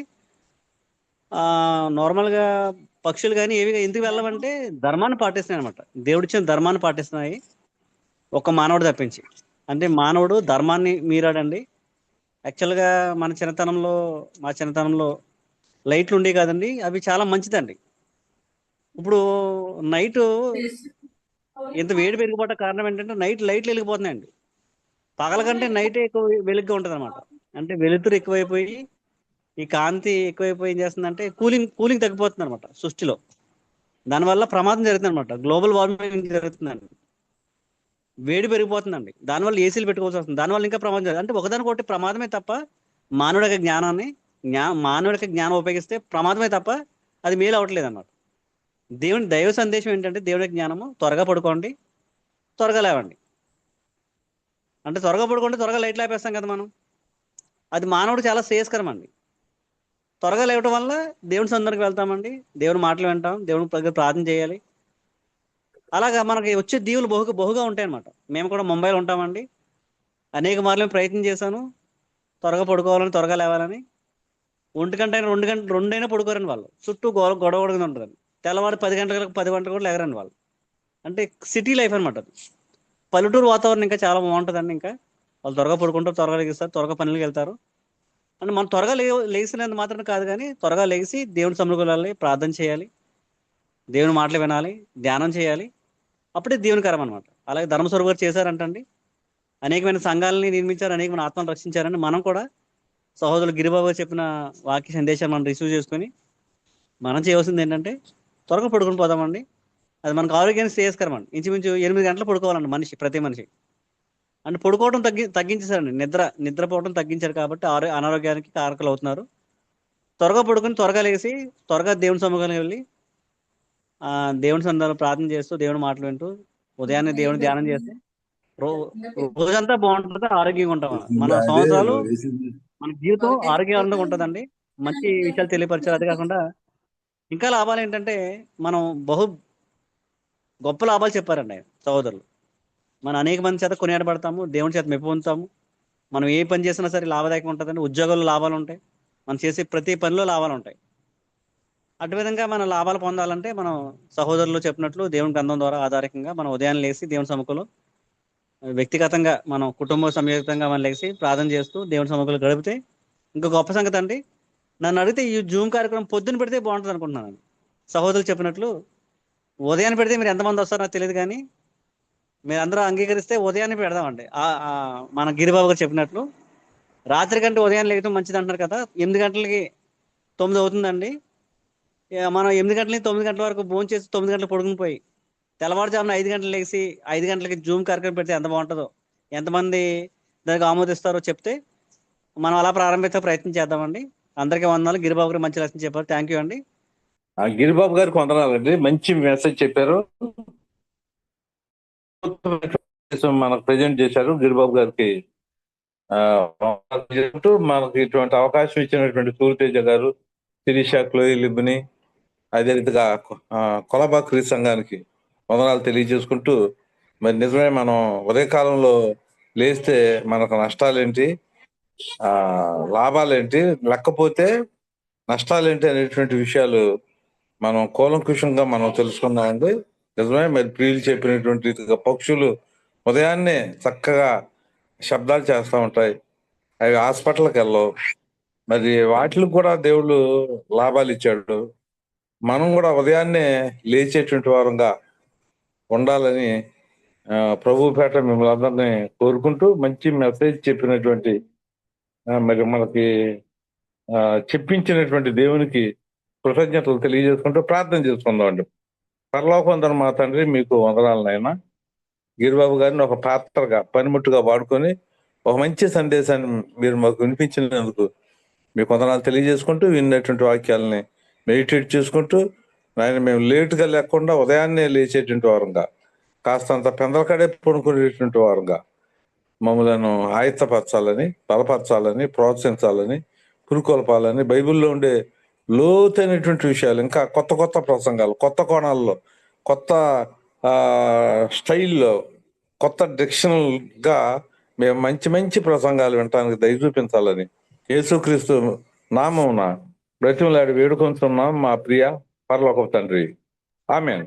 నార్మల్గా పక్షులు కానీ ఏవి ఎందుకు వెళ్ళమంటే ధర్మాన్ని పాటిస్తున్నాయి అనమాట. దేవుడిచ్చిన ధర్మాన్ని పాటిస్తున్నాయి, ఒక్క మానవుడు తప్పించి. అంటే మానవుడు ధర్మాన్ని మీరాడండి. యాక్చువల్గా మా చిన్నతనంలో లైట్లు ఉండేవి కాదండి, అవి చాలా మంచిదండి. ఇప్పుడు నైట్ ఇంత వేడి పెరిగిపోవడం కారణం ఏంటంటే నైట్ లైట్లు వెలిగిపోతున్నాయండి. పగల కంటే నైట్ ఎక్కువ వెలుగుగా ఉంటుంది అనమాట. అంటే వెలుతురు ఎక్కువైపోయి ఈ కాంతి ఎక్కువైపోయి ఏం చేస్తుందంటే కూలింగ్ తగ్గిపోతుంది అనమాట సృష్టిలో. దానివల్ల ప్రమాదం జరుగుతుంది అనమాట, గ్లోబల్ వార్మింగ్ జరుగుతుందండి, వేడి పెరిగిపోతుందండి. దానివల్ల ఏసీలు పెట్టుకోవాల్సి వస్తుంది, దానివల్ల ఇంకా ప్రమాదం జరుగుతుంది. అంటే ఒకదానికొకటి ప్రమాదమే తప్ప మానవుడికి జ్ఞానం ఉపయోగిస్తే ప్రమాదమే తప్ప అది మేలు అవ్వట్లేదు అన్నమాట. దేవుని దైవ సందేశం ఏంటంటే దేవుడి జ్ఞానము, త్వరగా పడుకోండి, త్వరగా లేవండి. అంటే త్వరగా పడుకుంటే త్వరగా లైట్లు ఆపేస్తాం కదా మనం. అది మానవుడు చాలా శ్రేయస్కరం అండి. త్వరగా లేవటం వల్ల దేవుని సందరికి వెళ్తామండి, దేవుని మాటలు వింటాం, దేవుని దగ్గర ప్రార్థన చేయాలి. అలాగా మనకి వచ్చే దీవులు బహుగా ఉంటాయి అన్నమాట. మేము కూడా ముంబైలో ఉంటామండి. అనేక మార్లు ప్రయత్నం చేశాను త్వరగా పడుకోవాలని, త్వరగా లేవాలని. 1 గంట అయినా 2 అయినా పడుకోరండి వాళ్ళు. చుట్టూ గొడవ ఉంటుందండి. తెల్లవారు 10 గంటలకు కూడా లేగరండి వాళ్ళు. అంటే సిటీ లైఫ్ అనమాట అది. పల్లెటూరు వాతావరణం ఇంకా చాలా బాగుంటుందండి. ఇంకా వాళ్ళు త్వరగా పడుకుంటారు, త్వరగా లెగిస్తారు, త్వరగా పనులకు వెళ్తారు. అంటే మనం త్వరగా లేచినంత మాత్రం కాదు, కానీ త్వరగా లేచి దేవుని సన్నిధికి వెళ్ళాలి, ప్రార్థన చేయాలి, దేవుని మాటలు వినాలి, ధ్యానం చేయాలి. అప్పుడే దేవునికరం అనమాట. అలాగే ధర్మస్వరూప్ గారు చేశారంటండి. అనేకమైన సంఘాలని నిర్మించారు, అనేకమైన ఆత్మలు రక్షించారని మనం కూడా సహోదరులు గిరిబాబు గారు చెప్పిన వాక్య సందేశాన్ని మనం రిసీవ్ చేసుకొని మనం చేయవలసింది ఏంటంటే త్వరగా పడుకొని పోదామండి. అది మనకు ఆరోగ్యానికి శ్రేయస్కరం అండి. ఇంచుమించు 8 గంటలు పడుకోవాలండి ప్రతి మనిషి. అంటే పడుకోవడం తగ్గించేశారండి. నిద్రపోవడం తగ్గించారు కాబట్టి అనారోగ్యానికి కారకులు అవుతున్నారు. త్వరగా పడుకొని త్వరగా లేచి త్వరగా దేవుని సముఖానికి వెళ్ళి దేవుని సన్నిధిలో ప్రార్థన చేస్తూ దేవుని మాటలు వింటూ ఉదయాన్నే దేవుని ధ్యానం చేస్తే రోజంతా బాగుంటుంది, ఆరోగ్యంగా ఉంటాం. మన సంవత్సరాలు, మన జీవితం ఆరోగ్యకరంగా ఉంటుందండి. మంచి విషయాలు తెలియపరిచారు. అది కాకుండా ఇంకా లాభాలు ఏంటంటే మనం గొప్ప లాభాలు చెప్పారండి సహోదరులు. మనం అనేక మంది చేత కొనియాడబడతాము, దేవుని చేత మెప్పు పొందుతాము. మనం ఏ పని చేసినా సరే లాభదాయకంగా ఉంటుందండి. ఉద్యోగాల్లో లాభాలు ఉంటాయి, మనం చేసే ప్రతి పనిలో లాభాలు ఉంటాయి. అటు విధంగా మనం లాభాలు పొందాలంటే మనం సహోదరులు చెప్పినట్లు దేవుని గ్రంథం ద్వారా ఆధారికంగా మనం ఉదయాన్నే లేచి దేవుని సముఖంలో వ్యక్తిగతంగా మనం కుటుంబ సమేతంగా మనం లేచి ప్రార్థన చేస్తూ దేవుని సముఖంలో గడిపితే ఇంకా గొప్ప సంగతి అండి. నన్ను అడిగితే ఈ జూమ్ కార్యక్రమం పొద్దున్న పెడితే బాగుంటుంది అనుకుంటున్నాను. సహోదరులు చెప్పినట్లు ఉదయాన్ని పెడితే మీరు ఎంతమంది వస్తారో నాకు తెలియదు, కానీ మీరు అందరూ అంగీకరిస్తే ఉదయాన్నే పెడదామండి. మన గిరిబాబు గారు చెప్పినట్లు రాత్రి కంటే ఉదయం లేయడం మంచిది అంటున్నారు కదా. 8 గంటలకి 9 అవుతుందండి. మనం 8 గంటల నుంచి 9 గంటల వరకు భోజనం చేసి 9 గంటలకు పడుకుని పోయి తెల్లవారుజామున 5 గంటలు లేచి 5 గంటలకి జూమ్ కార్యక్రమం పెడితే ఎంత బాగుంటుందో, ఎంతమంది దానికి ఆమోదిస్తారో చెప్తే మనం అలా ప్రారంభించే ప్రయత్నం చేద్దామండి. అందరికీ వందనాలు. గిరిబాబు గారు మంచి లక్ష్యం చెప్పారు. థ్యాంక్ యూ అండి. గిరిబాబు గారికి వందనాలండి, మంచి మెసేజ్ చెప్పారు, మనకు ప్రజెంట్ చేశారు. గిరిబాబు గారికి మనకి ఇటువంటి అవకాశం ఇచ్చినటువంటి సూర్యతేజ గారు, శిరీష, క్లోయి లిబ్ని, అదే రీతిగా కొలబా క్రీస్ సంఘానికి వందనాలు తెలియజేసుకుంటూ, మరి నిజమే మనం ఉదయకాలంలో లేస్తే మనకు నష్టాలేంటి, లాభాలేంటి, లేకపోతే నష్టాలేంటి అనేటువంటి విషయాలు మనం కూలంకుషంగా మనం తెలుసుకుందామండి. నిజమే, మరి ప్రియులు చెప్పినటువంటి రీతిగా పక్షులు ఉదయాన్నే చక్కగా శబ్దాలు చేస్తూ ఉంటాయి, అవి హాస్పిటల్కి వెళ్ళవు, మరి వాటికి కూడా దేవుడు లాభాలు ఇచ్చాడు. మనం కూడా ఉదయాన్నే లేచేటువంటి వారంగా ఉండాలని ప్రభు పేట మిమ్మల్ని అందరినీ కోరుకుంటూ, మంచి మెసేజ్ చెప్పినటువంటి మరి మనకి చెప్పించినటువంటి దేవునికి కృతజ్ఞతలు తెలియజేసుకుంటూ ప్రార్థన చేసుకుందాం అండి. పరలోకమందున్న మా తండ్రి, మీకు వందనాలు నాయన. గిరిబాబు గారిని ఒక పాత్రగా పనిముట్టుగా వాడుకొని ఒక మంచి సందేశాన్ని మీరు మాకు వినిపించినందుకు మీకు వందనాలు తెలియజేసుకుంటూ, విన్నటువంటి వాక్యాలని మెడిటేట్ చేసుకుంటూ నాయన మేము లేటుగా లేకుండా ఉదయాన్నే లేచేటువంటి వారంగా, కాస్తంత పెందలకడే పడుకునేటువంటి వారంగా మమ్మలను ఆయత్తపరచాలని, బలపరచాలని, ప్రోత్సహించాలని, పురుకొల్పాలని, బైబిల్లో ఉండే లోతైనటువంటి విషయాలు, ఇంకా కొత్త కొత్త ప్రసంగాలు, కొత్త కోణాల్లో, కొత్త స్టైల్లో, కొత్త డిక్షనల్గా మేము మంచి మంచి ప్రసంగాలు వినటానికి దయ చూపించాలని యేసుక్రీస్తు నామమున బ్రతిమలాడి వేడుకొంటున్నాం మా ప్రియ పరలోకపు తండ్రి. ఆమేన్.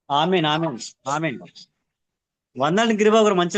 ఆమేన్. ఆమేన్. ఆమేన్. వందనాలు గిరిబాబు గారు, మంచి